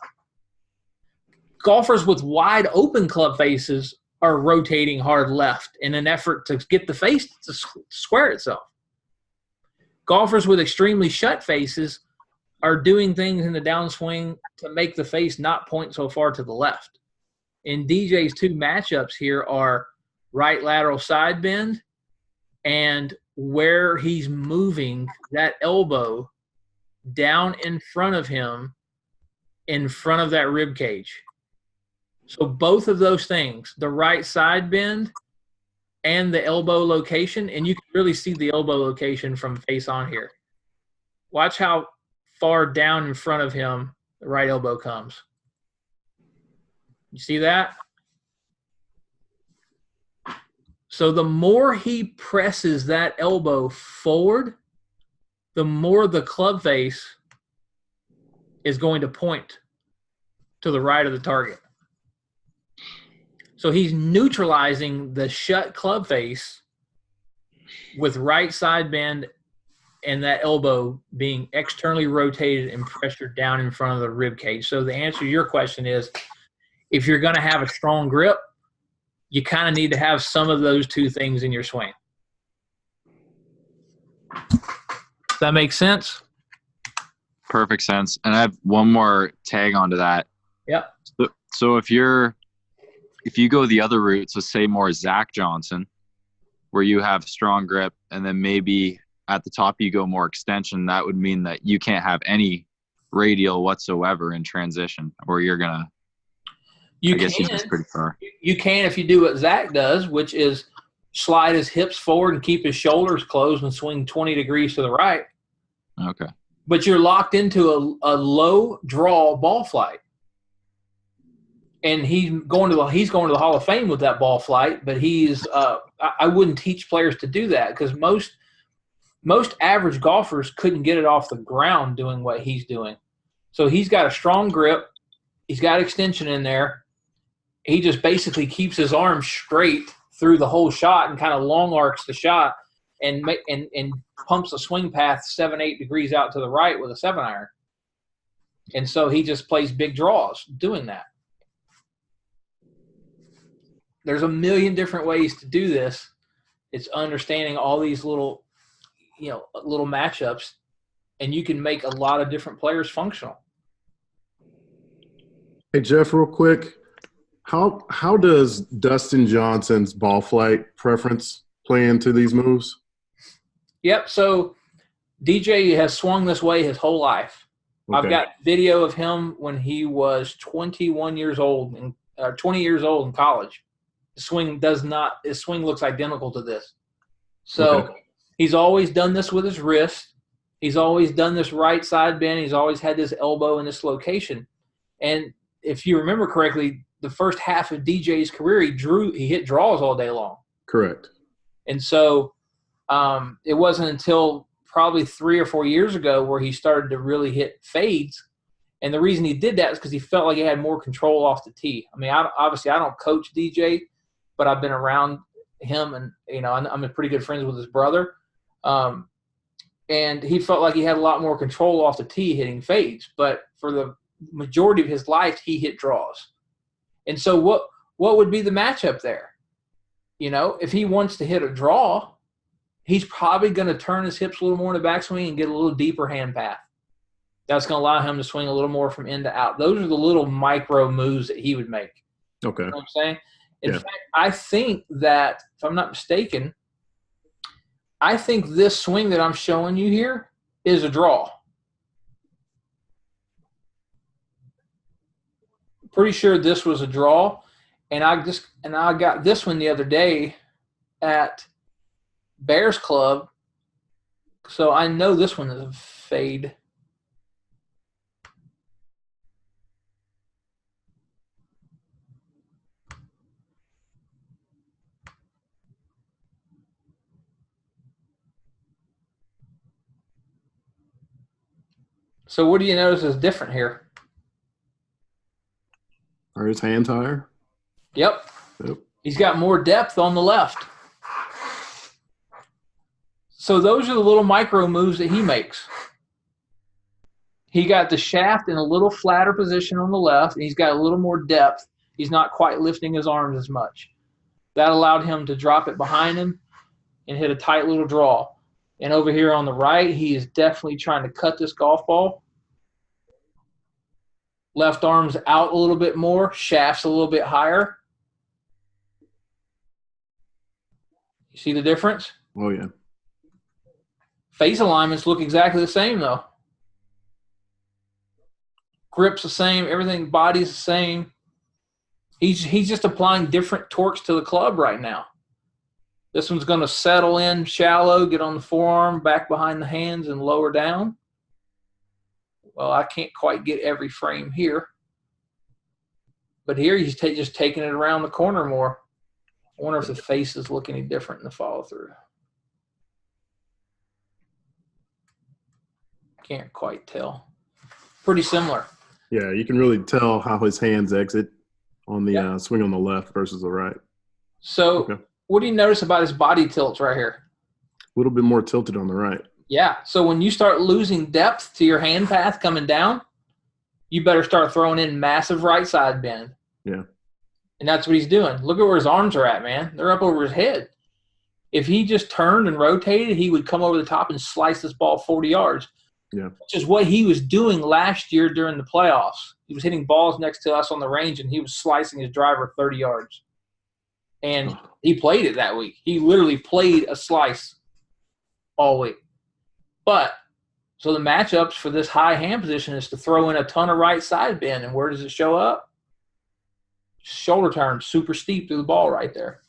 Golfers with wide open club faces are rotating hard left in an effort to get the face to square itself. Golfers with extremely shut faces are doing things in the downswing to make the face not point so far to the left. And DJ's two matchups here are right lateral side bend and where he's moving that elbow down in front of him, in front of that rib cage. So both of those things, the right side bend and the elbow location, and you can really see the elbow location from face on here. Watch how far down in front of him the right elbow comes. You see that? So the more he presses that elbow forward, the more the club face is going to point to the right of the target. So he's neutralizing the shut club face with right side bend and that elbow being externally rotated and pressured down in front of the rib cage. So the answer to your question is, if you're going to have a strong grip, you kind of need to have some of those two things in your swing. Does that make sense?
Perfect sense. And I have one more tag onto that.
Yep.
So if you go the other route, so say more Zach Johnson, where you have strong grip, and then maybe at the top you go more extension, that would mean that you can't have any radial whatsoever in transition, or you're gonna
You
I guess he's
can.
just pretty far.
You can if you do what Zach does, which is slide his hips forward and keep his shoulders closed and swing 20 degrees to the right.
Okay.
But you're locked into a low draw ball flight. And he's going to the Hall of Fame with that ball flight, but I wouldn't teach players to do that because most average golfers couldn't get it off the ground doing what he's doing. So he's got a strong grip. He's got extension in there. He just basically keeps his arms straight through the whole shot and kind of long arcs the shot and pumps a swing path 7-8 degrees out to the right with a 7-iron. And so he just plays big draws doing that. There's a million different ways to do this. It's understanding all these little matchups, and you can make a lot of different players functional.
Hey, Jeff, real quick. How does Dustin Johnson's ball flight preference play into these moves?
Yep. So DJ has swung this way his whole life. Okay. I've got video of him when he was 21 years old and 20 years old in college. His swing looks identical to this. So He's always done this with his wrist. He's always done this right side bend. He's always had this elbow in this location. And if you remember correctly, the first half of DJ's career, he hit draws all day long.
Correct.
And so it wasn't until probably 3 or 4 years ago where he started to really hit fades. And the reason he did that is because he felt like he had more control off the tee. I mean, obviously I don't coach DJ, but I've been around him, and I'm pretty good friends with his brother. And he felt like he had a lot more control off the tee hitting fades. But for the majority of his life, he hit draws. And so what would be the matchup there? If he wants to hit a draw, he's probably going to turn his hips a little more in the backswing and get a little deeper hand path. That's going to allow him to swing a little more from in to out. Those are the little micro moves that he would make.
Okay.
You know what I'm saying? In fact, I think that, if I'm not mistaken, I think this swing that I'm showing you here is a draw. Pretty sure this was a draw. And I got this one the other day at Bears Club. So I know this one is a fade. So what do you notice is different here?
Are his hands higher?
Yep. He's got more depth on the left. So those are the little micro moves that he makes. He got the shaft in a little flatter position on the left, and he's got a little more depth. He's not quite lifting his arms as much. That allowed him to drop it behind him and hit a tight little draw. And over here on the right, he is definitely trying to cut this golf ball. Left arm's out a little bit more, shaft's a little bit higher. You see the difference?
Oh, yeah.
Face alignments look exactly the same, though. Grip's the same, everything, body's the same. He's just applying different torques to the club right now. This one's going to settle in shallow, get on the forearm, back behind the hands, and lower down. Well, I can't quite get every frame here. But here he's just taking it around the corner more. I wonder if the face is look any different in the follow-through. Can't quite tell. Pretty similar.
Yeah, you can really tell how his hands exit on the swing on the left versus the right.
So what do you notice about his body tilts right here?
A little bit more tilted on the right.
Yeah, so when you start losing depth to your hand path coming down, you better start throwing in massive right side bend.
Yeah.
And that's what he's doing. Look at where his arms are at, man. They're up over his head. If he just turned and rotated, he would come over the top and slice this ball 40 yards.
Yeah.
Which is what he was doing last year during the playoffs. He was hitting balls next to us on the range, and he was slicing his driver 30 yards. And he played it that week. He literally played a slice all week. But so the matchups for this high hand position is to throw in a ton of right side bend. And where does it show up? shoulder turn super steep to the ball right there.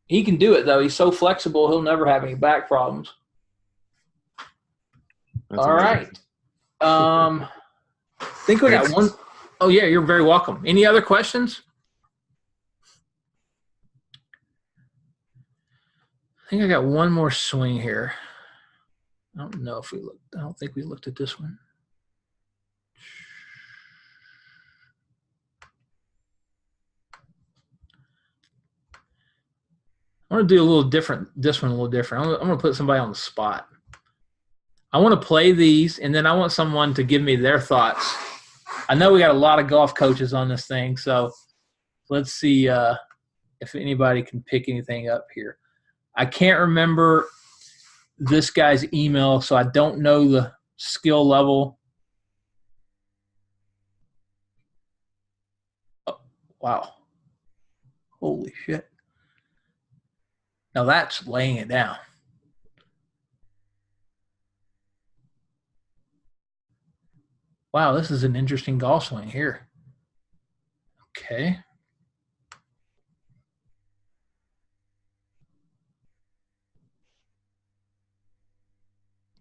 He can do it, though. He's so flexible, he'll never have any back problems.
That's
All
amazing.
right. I think we got one. Oh, yeah, you're very welcome. Any other questions? I think I got one more swing here. I don't know if we looked. I don't think we looked at this one. I want to do a little different. This one a little different. I'm going to put somebody on the spot. I want to play these, and then I want someone to give me their thoughts. I know we got a lot of golf coaches on this thing, so let's see if anybody can pick anything up here. I can't remember this guy's email, so I don't know the skill level. Oh, wow. Holy shit. Now that's laying it down. Wow, this is an interesting golf swing here. Okay.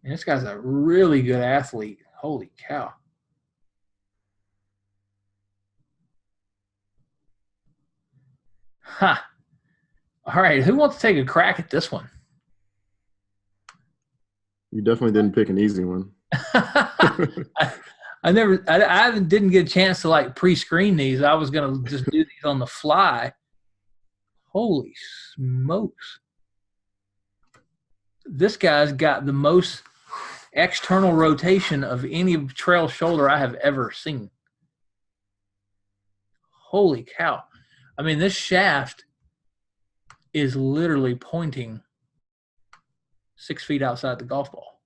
And this guy's a really good athlete. Holy cow. Huh. All right, who wants to take a crack at this one?
You definitely didn't pick an easy one.
I didn't get a chance to like pre-screen these. I was gonna just do these on the fly. Holy smokes. This guy's got the most external rotation of any trail shoulder I have ever seen. Holy cow. I mean, this shaft is literally pointing 6 feet outside the golf ball.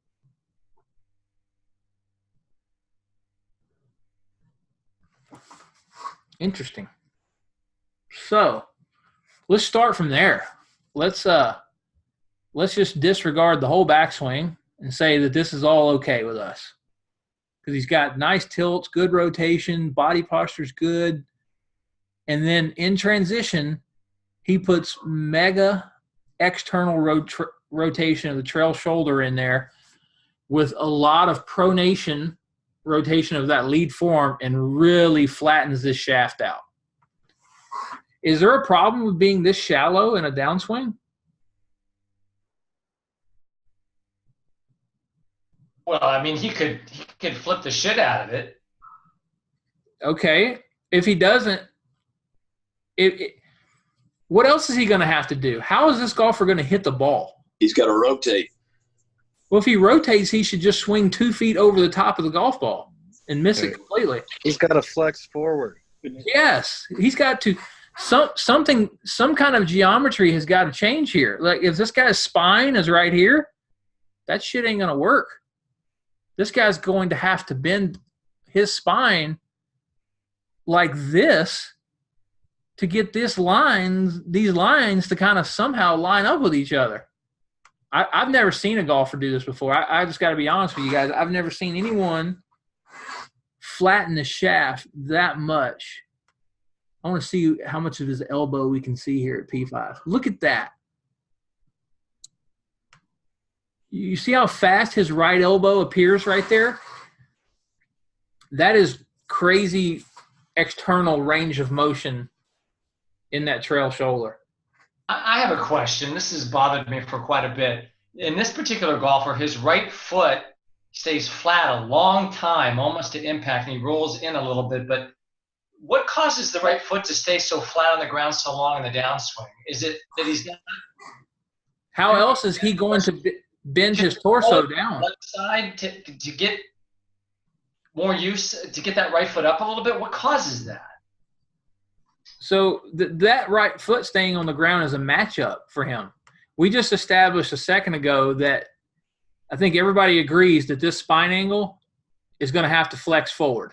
Interesting. So let's start from there. Let's just disregard the whole backswing and say that this is all okay with us. Because he's got nice tilts, good rotation, body posture's good. And then in transition, he puts mega external rotation of the trail shoulder in there with a lot of pronation rotation of that lead form and really flattens this shaft out. Is there a problem with being this shallow in a downswing?
Well, I mean, he could flip the shit out of it.
Okay. If he doesn't, what else is he going to have to do? How is this golfer going to hit the ball?
He's got to rotate.
Well, if he rotates, he should just swing 2 feet over the top of the golf ball and miss it completely.
He's got to flex forward.
Yes, he's got to. Some kind of geometry has got to change here. Like if this guy's spine is right here, that shit ain't going to work. This guy's going to have to bend his spine like this to get these lines to kind of somehow line up with each other. I've never seen a golfer do this before. I just got to be honest with you guys. I've never seen anyone flatten the shaft that much. I want to see how much of his elbow we can see here at P5. Look at that. You see how fast his right elbow appears right there? That is crazy external range of motion in that trail shoulder.
I have a question. This has bothered me for quite a bit. In this particular golfer, his right foot stays flat a long time, almost to impact, and he rolls in a little bit. But what causes the right foot to stay so flat on the ground so long in the downswing? Is it that he's not?
How else is he going to bend his torso down?
Left side to get more use, to get that right foot up a little bit? What causes that?
So that right foot staying on the ground is a matchup for him. We just established a second ago that I think everybody agrees that this spine angle is going to have to flex forward.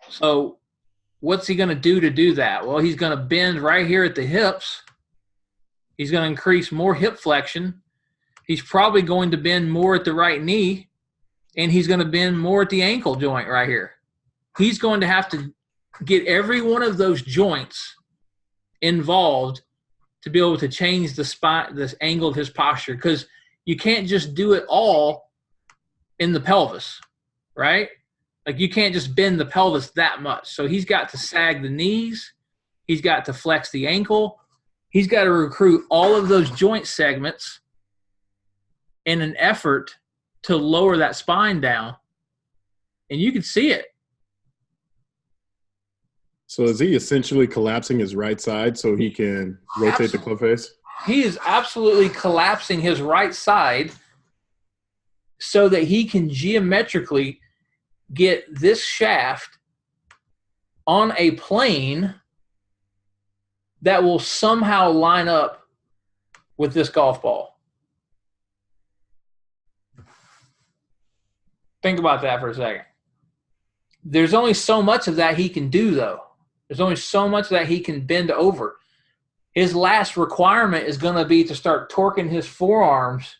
So what's he going to do that? Well, he's going to bend right here at the hips. He's going to increase more hip flexion. He's probably going to bend more at the right knee, and he's going to bend more at the ankle joint right here. He's going to have to get every one of those joints involved to be able to change the spine, this angle of his posture, because you can't just do it all in the pelvis, right? Like you can't just bend the pelvis that much. So he's got to sag the knees. He's got to flex the ankle. He's got to recruit all of those joint segments in an effort to lower that spine down. And you can see it.
So is he essentially collapsing his right side so he can rotate the club face?
He is absolutely collapsing his right side so that he can geometrically get this shaft on a plane that will somehow line up with this golf ball. Think about that for a second. There's only so much of that he can do, though. There's only so much that he can bend over. His last requirement is going to be to start torquing his forearms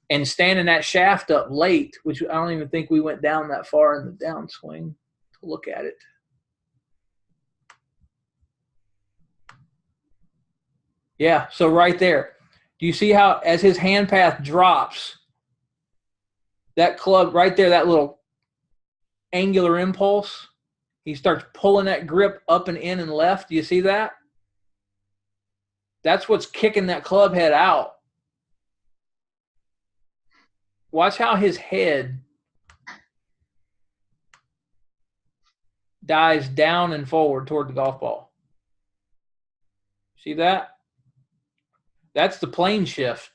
and standing that shaft up late, which I don't even think we went down that far in the downswing to look at it. Yeah, so right there. Do you see how as his hand path drops, that club right there, that little angular impulse, he starts pulling that grip up and in and left. Do you see that? That's what's kicking that club head out. Watch how his head dives down and forward toward the golf ball. See that? That's the plane shift.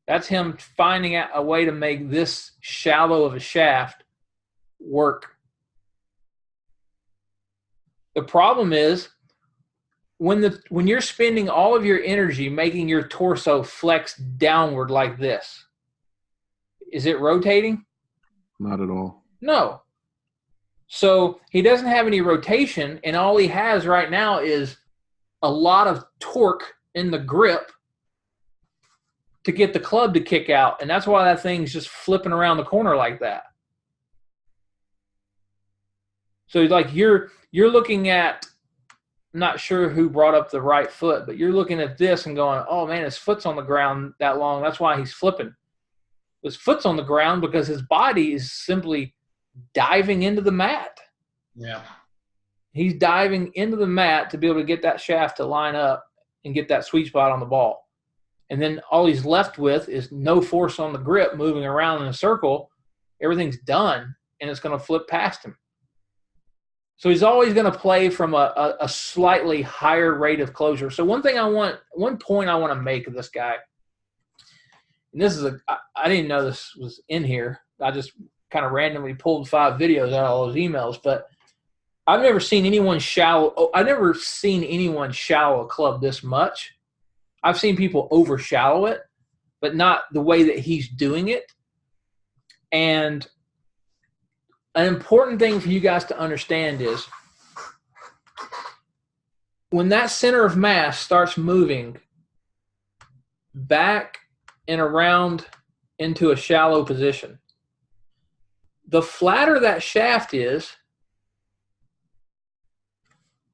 That's him finding out a way to make this shallow of a shaft work. The problem is when you're spending all of your energy making your torso flex downward like this, is it rotating?
Not at all.
No. So he doesn't have any rotation, and all he has right now is a lot of torque in the grip to get the club to kick out, and that's why that thing's just flipping around the corner like that. So like you're looking at, I'm not sure who brought up the right foot, but you're looking at this and going, oh man, his foot's on the ground that long. That's why he's flipping. His foot's on the ground because his body is simply diving into the mat.
Yeah.
He's diving into the mat to be able to get that shaft to line up and get that sweet spot on the ball. And then all he's left with is no force on the grip moving around in a circle. Everything's done, and it's going to flip past him. So he's always going to play from a slightly higher rate of closure. So one point I want to make of this guy, and this is I didn't know this was in here. I just kind of randomly pulled 5 videos out of all those emails, but I've never seen anyone shallow a club this much. I've seen people over shallow it, but not the way that he's doing it. And an important thing for you guys to understand is when that center of mass starts moving back and around into a shallow position, the flatter that shaft is,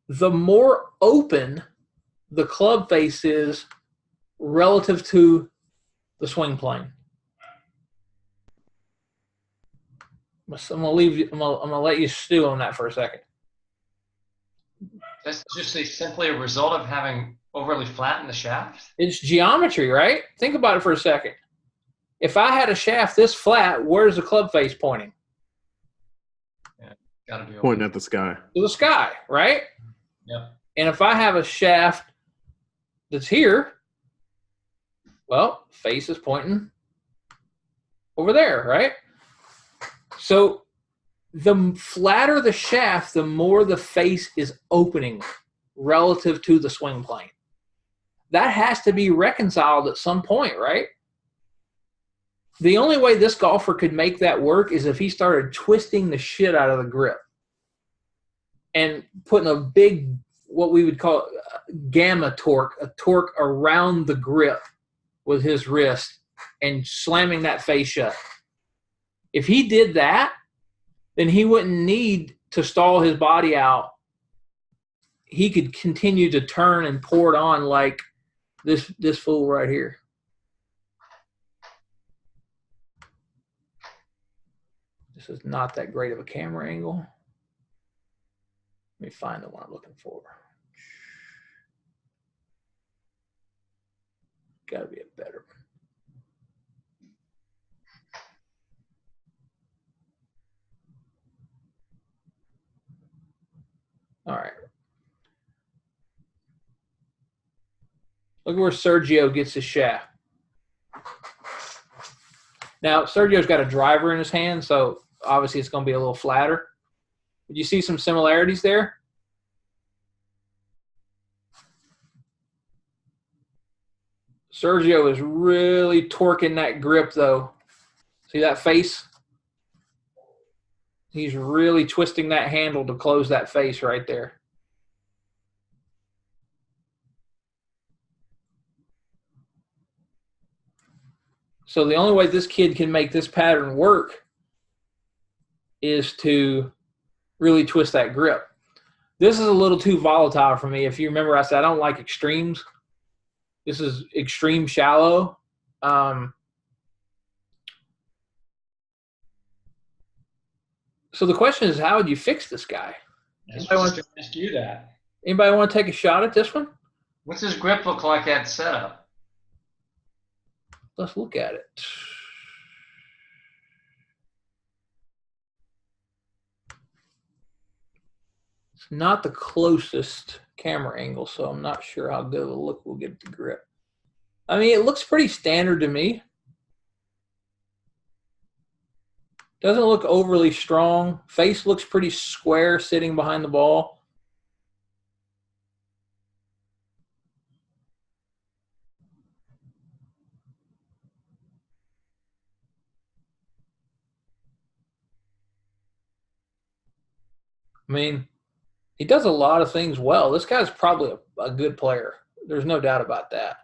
the more open the club face is relative to the swing plane. I'm gonna let you stew on that for a second.
That's just simply a result of having overly flattened the shaft?
It's geometry, right? Think about it for a second. If I had a shaft this flat, where's the club face pointing?
Yeah, gotta be
Pointing at the sky.
To the sky, right?
Yep.
And if I have a shaft that's here, well, face is pointing over there, right? So the flatter the shaft, the more the face is opening relative to the swing plane. That has to be reconciled at some point, right? The only way this golfer could make that work is if he started twisting the shit out of the grip and putting a big, what we would call gamma torque, a torque around the grip with his wrist and slamming that face shut. If he did that, then he wouldn't need to stall his body out he could continue to turn and pour it on like this fool right here. This is not that great of a camera angle. Let me find the one I'm looking for. Got to be a better one. All right. Look where Sergio gets his shaft. Now, Sergio's got a driver in his hand, so obviously it's going to be a little flatter. Did you see some similarities there? Sergio is really torquing that grip, though. See that face? He's really twisting that handle to close that face right there. So the only way this kid can make this pattern work is to really twist that grip. This is a little too volatile for me. If you remember, I said I don't like extremes. This is extreme shallow. So the question is, how would you fix this guy?
I was going to ask you that.
Anybody want to take a shot at this one?
What's his grip look like at setup?
Let's look at it. It's not the closest camera angle, so I'm not sure how good of a look we'll get at the grip. I mean, it looks pretty standard to me. Doesn't look overly strong. Face looks pretty square sitting behind the ball. I mean, he does a lot of things well. This guy's probably a good player. There's no doubt about that.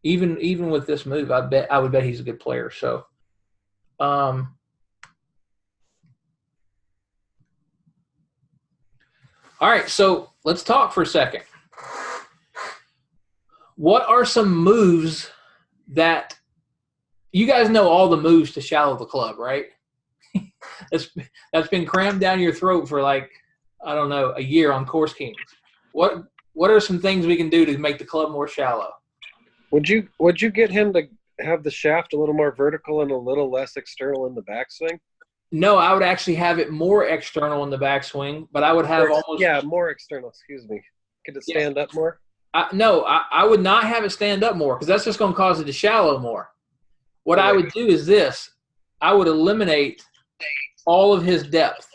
Even with this move, I would bet he's a good player. So, all right, so let's talk for a second. What are some moves that you guys know all the moves to shallow the club, right? that's been crammed down your throat for like, I don't know, a year on Course Kings. What are some things we can do to make the club more shallow?
Would you get him to have the shaft a little more vertical and a little less external in the backswing?
No, I would actually have it more external in the backswing, but I would have
more external. Excuse me. Could it stand up more?
No, I would not have it stand up more because that's just going to cause it to shallow more. What I would do is this. I would eliminate all of his depth.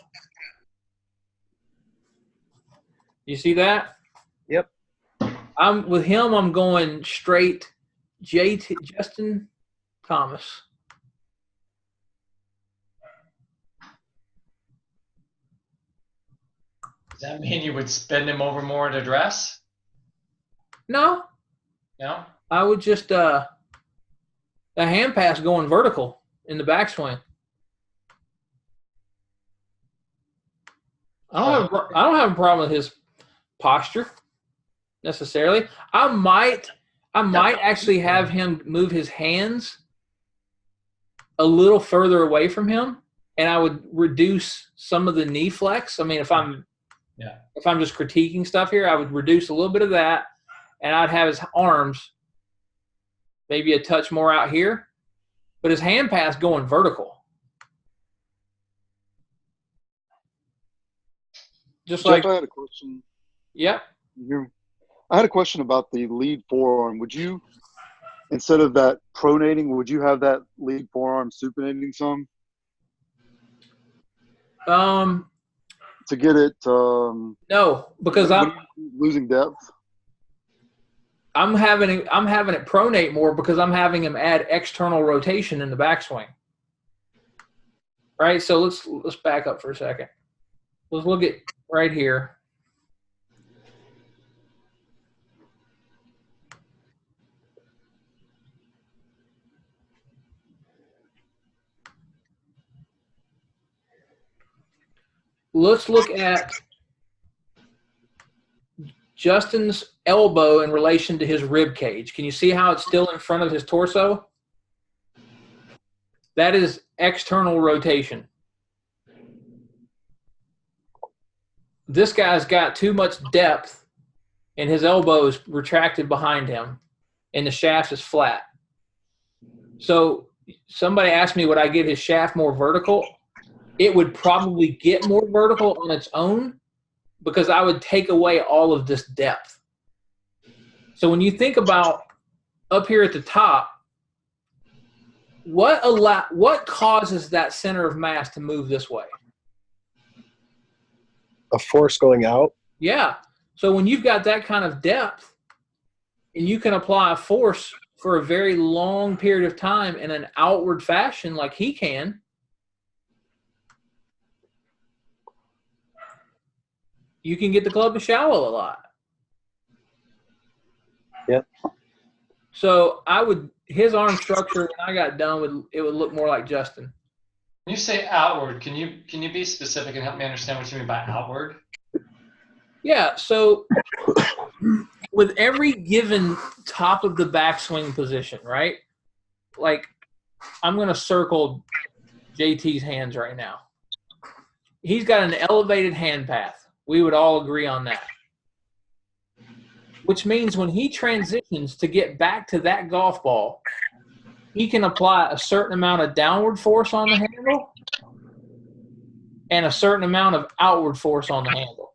You see that?
Yep.
With him, I'm going straight Justin Thomas.
Does that mean you would spin him over more at address?
No.
No?
I would just a hand pass going vertical in the backswing. I don't have a problem with his posture necessarily. I might actually have him move his hands a little further away from him, and I would reduce some of the knee flex. I mean, if I'm just critiquing stuff here, I would reduce a little bit of that, and I'd have his arms maybe a touch more out here, but his hand pass going vertical. Just
Jeff,
like
I had a question.
Yep.
I had a question about the lead forearm. Would you, instead of that pronating, would you have that lead forearm supinating some? To get it.
No, because I'm
losing depth.
I'm having it pronate more because I'm having him add external rotation in the backswing. Right. So let's back up for a second. Let's look at right here. Let's look at Justin's elbow in relation to his rib cage. Can you see how it's still in front of his torso? That is external rotation. This guy's got too much depth, and his elbow is retracted behind him, and the shaft is flat. So somebody asked me, would I give his shaft more vertical? It would probably get more vertical on its own because I would take away all of this depth. So when you think about up here at the top, what causes that center of mass to move this way?
A force going out.
Yeah. So when you've got that kind of depth and you can apply a force for a very long period of time in an outward fashion like he can, you can get the club to shallow a lot.
Yep.
So his arm structure when I got done it would look more like Justin.
When you say outward, can you be specific and help me understand what you mean by outward?
Yeah, so with every given top of the backswing position, right? Like I'm going to circle JT's hands right now. He's got an elevated hand path. We would all agree on that. Which means when he transitions to get back to that golf ball, he can apply a certain amount of downward force on the handle and a certain amount of outward force on the handle.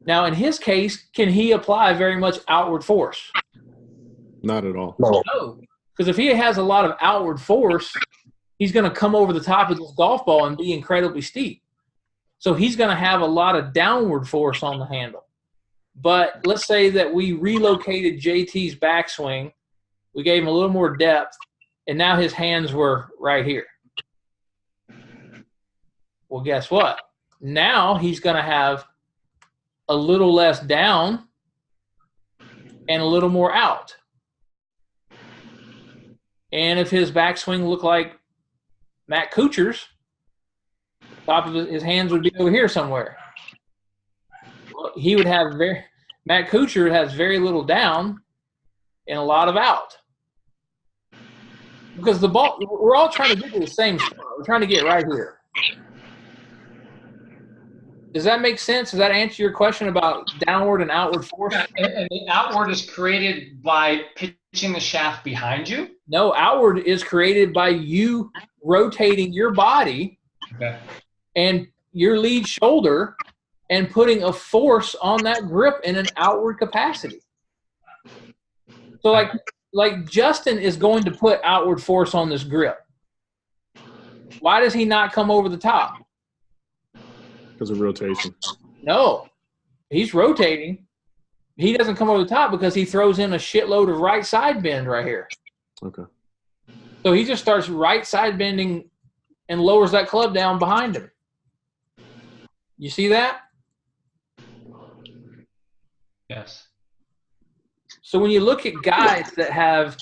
Now, in his case, can he apply very much outward force?
Not at all.
No, because if he has a lot of outward force, he's going to come over the top of this golf ball and be incredibly steep. So he's going to have a lot of downward force on the handle. But let's say that we relocated JT's backswing, we gave him a little more depth, and now his hands were right here. Well, guess what? Now he's going to have a little less down and a little more out. And if his backswing looked like Matt Kuchar's, top of his hands would be over here somewhere. He would have Matt Kuchar has very little down and a lot of out. Because the ball, we're all trying to get to the same spot. We're trying to get right here. Does that make sense? Does that answer your question about downward and outward force?
Yeah, and the outward is created by pitching the shaft behind you?
No, outward is created by you rotating your body and your lead shoulder and putting a force on that grip in an outward capacity. So like Justin is going to put outward force on this grip. Why does he not come over the top?
Because of rotation.
No, he's rotating. He doesn't come over the top because he throws in a shitload of right side bend right here.
Okay.
So he just starts right side bending and lowers that club down behind him. You see that?
Yes.
So when you look at guys that have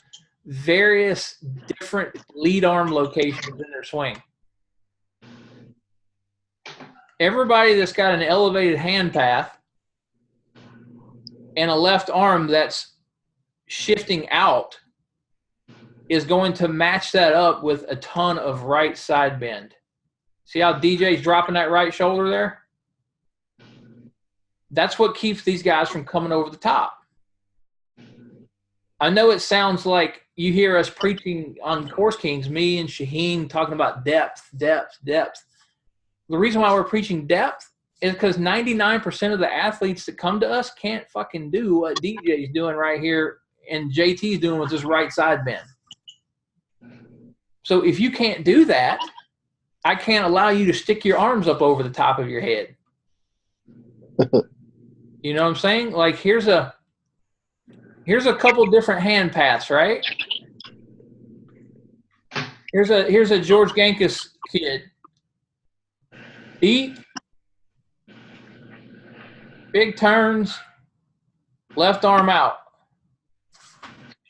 various different lead arm locations in their swing, everybody that's got an elevated hand path and a left arm that's shifting out is going to match that up with a ton of right side bend. See how DJ's dropping that right shoulder there? That's what keeps these guys from coming over the top. I know it sounds like you hear us preaching on Course Kings, me and Shaheen talking about depth. The reason why we're preaching depth is because 99% of the athletes that come to us can't fucking do what DJ's doing right here and JT's doing with this right side bend. So if you can't do that, I can't allow you to stick your arms up over the top of your head. You know what I'm saying? Like here's a couple different hand paths, right? Here's a George Gankus kid. Deep, big turns, left arm out.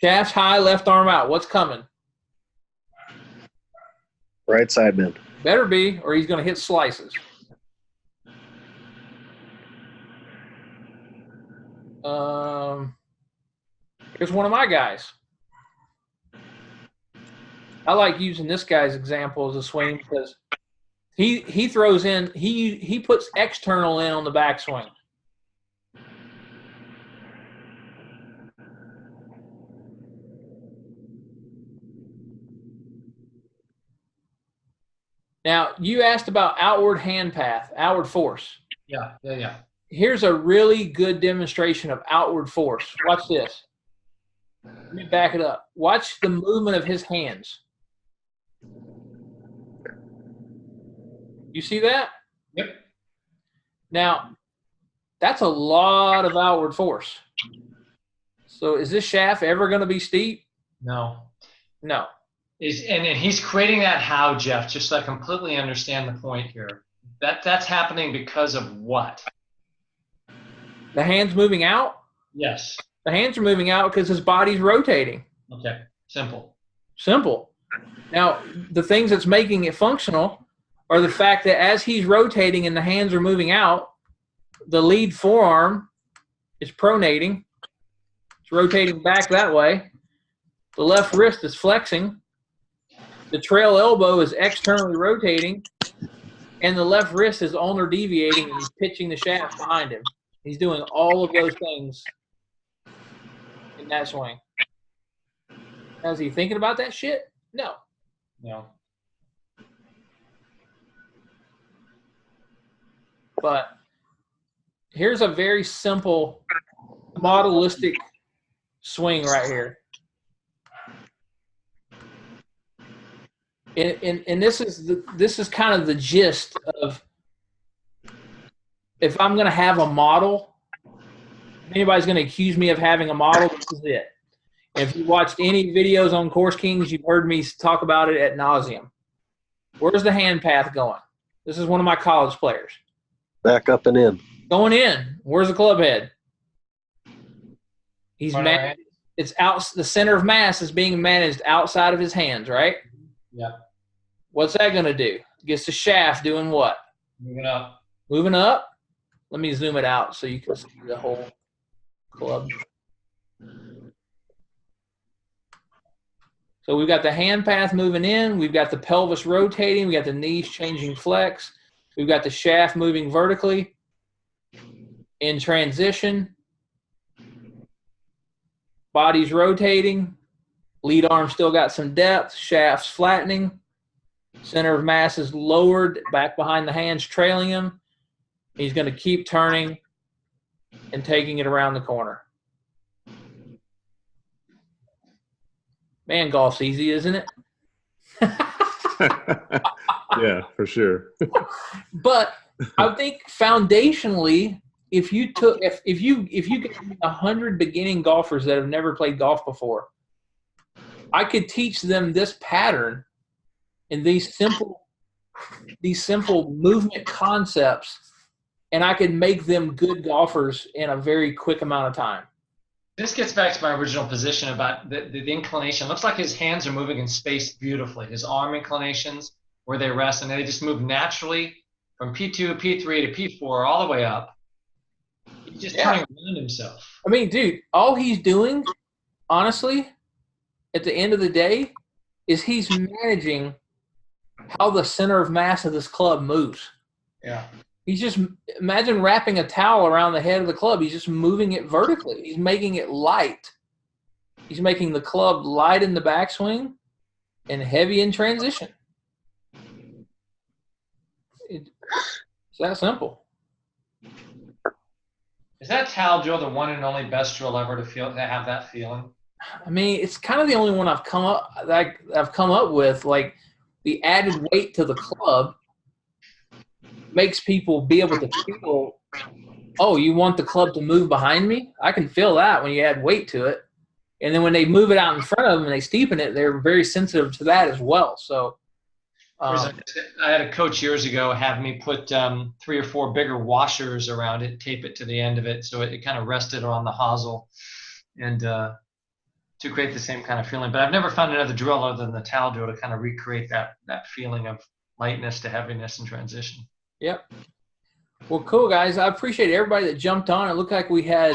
Shafts high, left arm out. What's coming?
Right side bend.
Better be, or he's going to hit slices. Here's one of my guys. I like using this guy's example as a swing because he throws in he puts external in on the backswing. Now, you asked about outward hand path, outward force.
Yeah.
Here's a really good demonstration of outward force. Watch this. Let me back it up. Watch the movement of his hands. You see that?
Yep.
Now, that's a lot of outward force. So is this shaft ever going to be steep?
No.
No.
And he's creating that how, Jeff, just so I completely understand the point here. That's happening because of what?
The hands moving out?
Yes.
The hands are moving out because his body's rotating.
Okay. Simple.
Now, the things that's making it functional are the fact that as he's rotating and the hands are moving out, the lead forearm is pronating. It's rotating back that way. The left wrist is flexing. The trail elbow is externally rotating. And the left wrist is ulnar deviating and he's pitching the shaft behind him. He's doing all of those things in that swing. Now, is he thinking about that shit? No. But here's a very simple modelistic swing right here. And this is kind of the gist of if I'm going to have a model, if anybody's going to accuse me of having a model, this is it. If you watched any videos on Course Kings, you've heard me talk about it ad nauseum. Where's the hand path going? This is one of my college players.
Back up and in.
Going in. Where's the club head? He's
Right.
It's out. The center of mass is being managed outside of his hands, right?
Yeah.
What's that going to do? Gets the shaft doing what?
Moving up.
Moving up. Let me zoom it out so you can see the whole club. So we've got the hand path moving in. We've got the pelvis rotating. We got the knees changing flex. We've got the shaft moving vertically in transition. Body's rotating. Lead arm still got some depth. Shaft's flattening. Center of mass is lowered back behind the hands, trailing him. He's going to keep turning and taking it around the corner. Man, golf's easy, isn't it?
Yeah, for sure.
But I think foundationally, if you get 100 beginning golfers that have never played golf before, I could teach them this pattern and these simple movement concepts, and I could make them good golfers in a very quick amount of time.
This gets back to my original position about the inclination. It looks like his hands are moving in space beautifully. His arm inclinations, where they rest, and they just move naturally from P2, P3 to P4 all the way up. He's just turning around himself.
I mean, dude, all he's doing, honestly, at the end of the day, is he's managing how the center of mass of this club moves.
Yeah.
He's just, imagine wrapping a towel around the head of the club. He's just moving it vertically. He's making it light. He's making the club light in the backswing and heavy in transition. It's that simple.
Is that towel drill the one and only best drill ever to have that feeling?
I mean, it's kind of the only one I've come up with. Like, the added weight to the club makes people be able to feel, oh, you want the club to move behind me? I can feel that when you add weight to it. And then when they move it out in front of them and they steepen it, they're very sensitive to that as well. So
I had a coach years ago have me put 3 or 4 bigger washers around it, tape it to the end of it so it kind of rested on the hosel and to create the same kind of feeling. But I've never found another drill other than the towel drill to kind of recreate that feeling of lightness to heaviness and transition.
Yep. Well, cool, guys. I appreciate everybody that jumped on. It looked like we had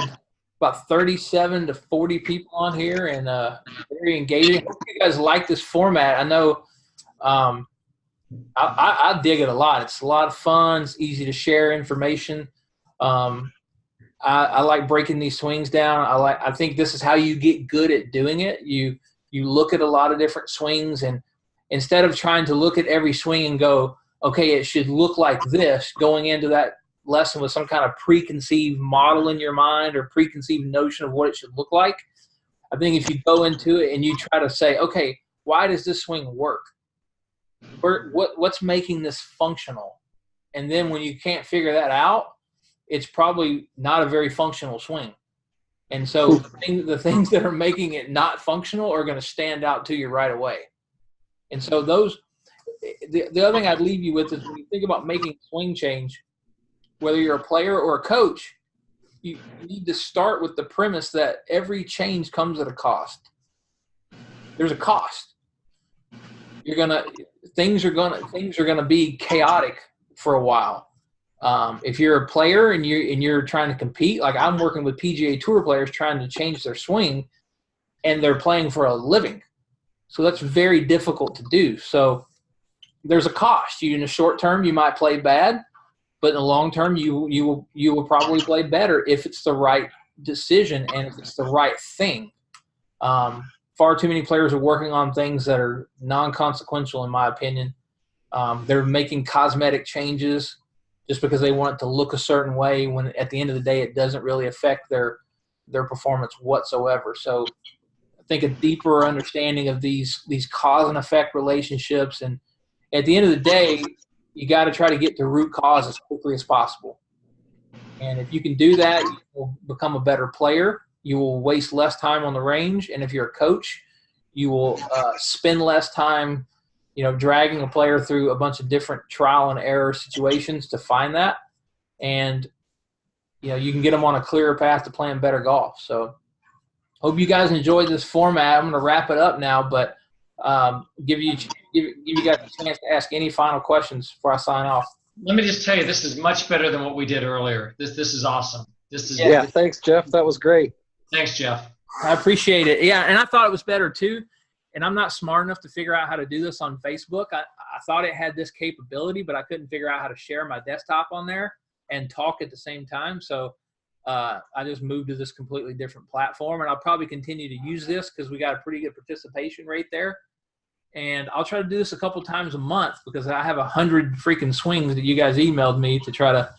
about 37 to 40 people on here, and very engaging. I hope you guys like this format. I know I dig it a lot. It's a lot of fun. It's easy to share information. I like breaking these swings down. I think this is how you get good at doing it. You look at a lot of different swings, and instead of trying to look at every swing and go, okay, it should look like this, going into that lesson with some kind of preconceived model in your mind or preconceived notion of what it should look like. I think if you go into it and you try to say, okay, why does this swing work? What's making this functional? And then when you can't figure that out, it's probably not a very functional swing. And so the things that are making it not functional are going to stand out to you right away. And so the other thing I'd leave you with is when you think about making a swing change, whether you're a player or a coach, you need to start with the premise that every change comes at a cost. There's a cost. Things are gonna be chaotic for a while. If you're a player and you're trying to compete, like I'm working with PGA Tour players trying to change their swing, and they're playing for a living, so that's very difficult to do. So there's a cost. In the short term, you might play bad, but in the long term, you will probably play better if it's the right decision and if it's the right thing. Far too many players are working on things that are non-consequential, in my opinion. They're making cosmetic changes just because they want it to look a certain way when at the end of the day it doesn't really affect their performance whatsoever. So I think a deeper understanding of these cause and effect relationships, and at the end of the day, you got to try to get to root cause as quickly as possible. And if you can do that, you will become a better player. You will waste less time on the range. And if you're a coach, you will spend less time, dragging a player through a bunch of different trial and error situations to find that. And, you can get them on a clearer path to playing better golf. So hope you guys enjoyed this format. I'm going to wrap it up now, but give you guys a chance to ask any final questions before I sign off.
Let me just tell you, this is much better than what we did earlier. This is awesome.
Thanks, Jeff. That was great.
Thanks, Jeff.
I appreciate it. Yeah, and I thought it was better too. And I'm not smart enough to figure out how to do this on Facebook. I thought it had this capability, but I couldn't figure out how to share my desktop on there and talk at the same time. So I just moved to this completely different platform, and I'll probably continue to use this because we got a pretty good participation rate there. And I'll try to do this a couple times a month because I have 100 freaking swings that you guys emailed me to try to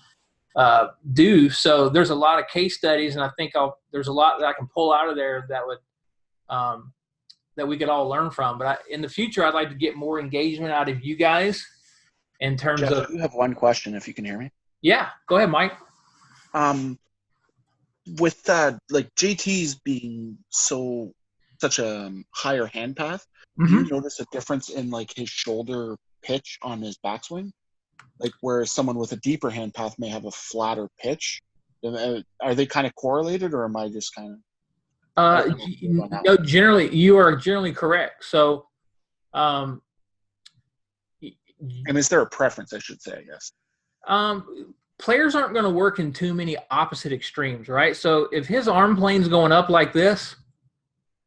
do. So there's a lot of case studies, and I think there's a lot that I can pull out of there that would that we could all learn from. But in the future, I'd like to get more engagement out of you guys in terms
Jeff,
of.
I do have one question, if you can hear me.
Yeah, go ahead, Mike.
With like JT's being such a higher hand path, do you notice a difference in like his shoulder pitch on his backswing? Like where someone with a deeper hand path may have a flatter pitch? Are they kind of correlated, or am I just kind of?
No, generally, you are generally correct. So,
and is there a preference, I should say, I guess?
Players aren't going to work in too many opposite extremes, right? So if his arm plane's going up like this,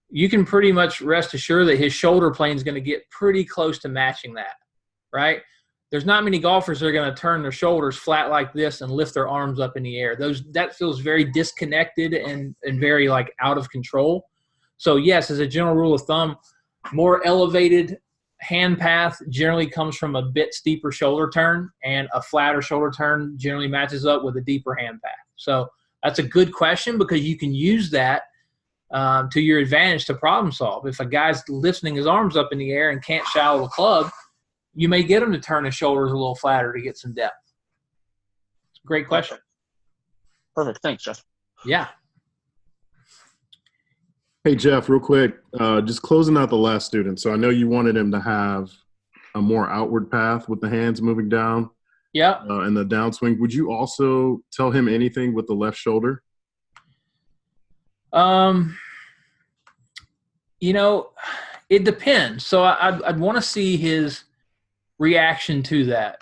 you can pretty much rest assured that his shoulder plane is going to get pretty close to matching that, right? There's not many golfers that are going to turn their shoulders flat like this and lift their arms up in the air. That feels very disconnected and very like out of control. So yes, as a general rule of thumb, more elevated hand path generally comes from a bit steeper shoulder turn, and a flatter shoulder turn generally matches up with a deeper hand path. So that's a good question because you can use that to your advantage to problem solve. If a guy's lifting his arms up in the air and can't shallow the club, you may get him to turn his shoulders a little flatter to get some depth. Great question.
Perfect. Thanks, Jeff.
Yeah.
Hey, Jeff, real quick, just closing out the last student. So I know you wanted him to have a more outward path with the hands moving down.
Yeah.
And the downswing. Would you also tell him anything with the left shoulder?
It depends. So I'd want to see his reaction to that.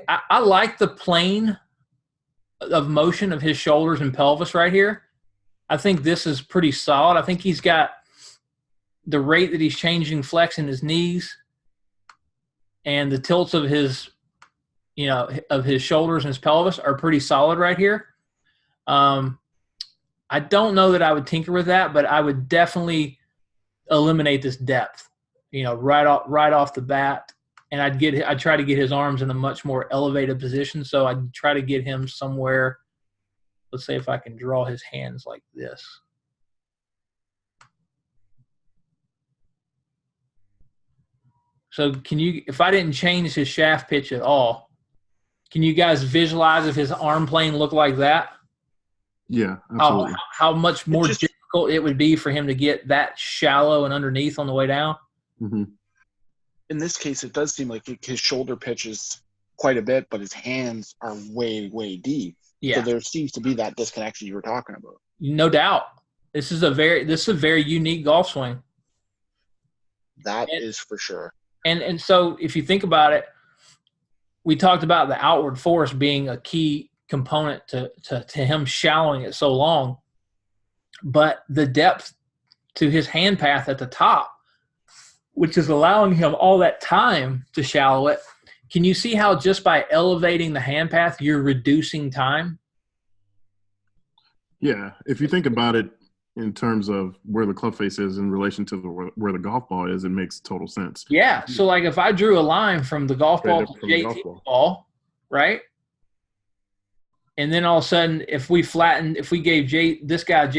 I like the plane of motion of his shoulders and pelvis right here, I think this is pretty solid. I think he's got the rate that he's changing flex in his knees and the tilts of his, of his shoulders and his pelvis are pretty solid right here. I don't know that I would tinker with that, but I would definitely eliminate this depth, right off the bat. And I'd try to get his arms in a much more elevated position. So I'd try to get him somewhere. Let's say if I can draw his hands like this. So if I didn't change his shaft pitch at all, can you guys visualize if his arm plane looked like that?
Yeah, absolutely.
How much more difficult it would be for him to get that shallow and underneath on the way down?
Mm-hmm.
In this case, it does seem like his shoulder pitch is quite a bit, but his hands are way, way deep.
Yeah.
So there seems to be that disconnection you were talking about.
No doubt. This is a very unique golf swing.
That is for sure.
And so if you think about it, we talked about the outward force being a key component to him shallowing it so long, but the depth to his hand path at the top, which is allowing him all that time to shallow it. Can you see how just by elevating the hand path, you're reducing time?
Yeah. If you think about it in terms of where the club face is in relation to where the golf ball is, it makes total sense.
Yeah. So like if I drew a line from the golf ball to JT ball, right? And then all of a sudden, if we gave this guy's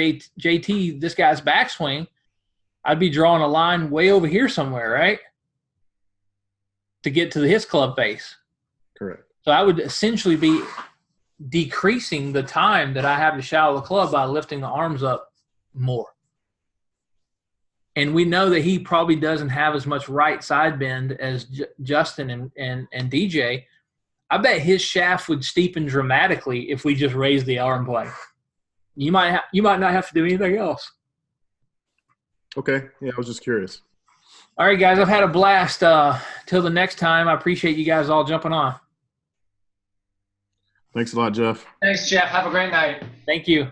backswing, I'd be drawing a line way over here somewhere, right? To get to his club face.
Correct.
So I would essentially be decreasing the time that I have to shallow the club by lifting the arms up more. And we know that he probably doesn't have as much right side bend as Justin and DJ. I bet his shaft would steepen dramatically if we just raised the arm plane. You might not have to do anything else.
Okay. Yeah, I was just curious.
All right, guys, I've had a blast. Till the next time, I appreciate you guys all jumping on.
Thanks a lot, Jeff.
Thanks, Jeff. Have a great night.
Thank you.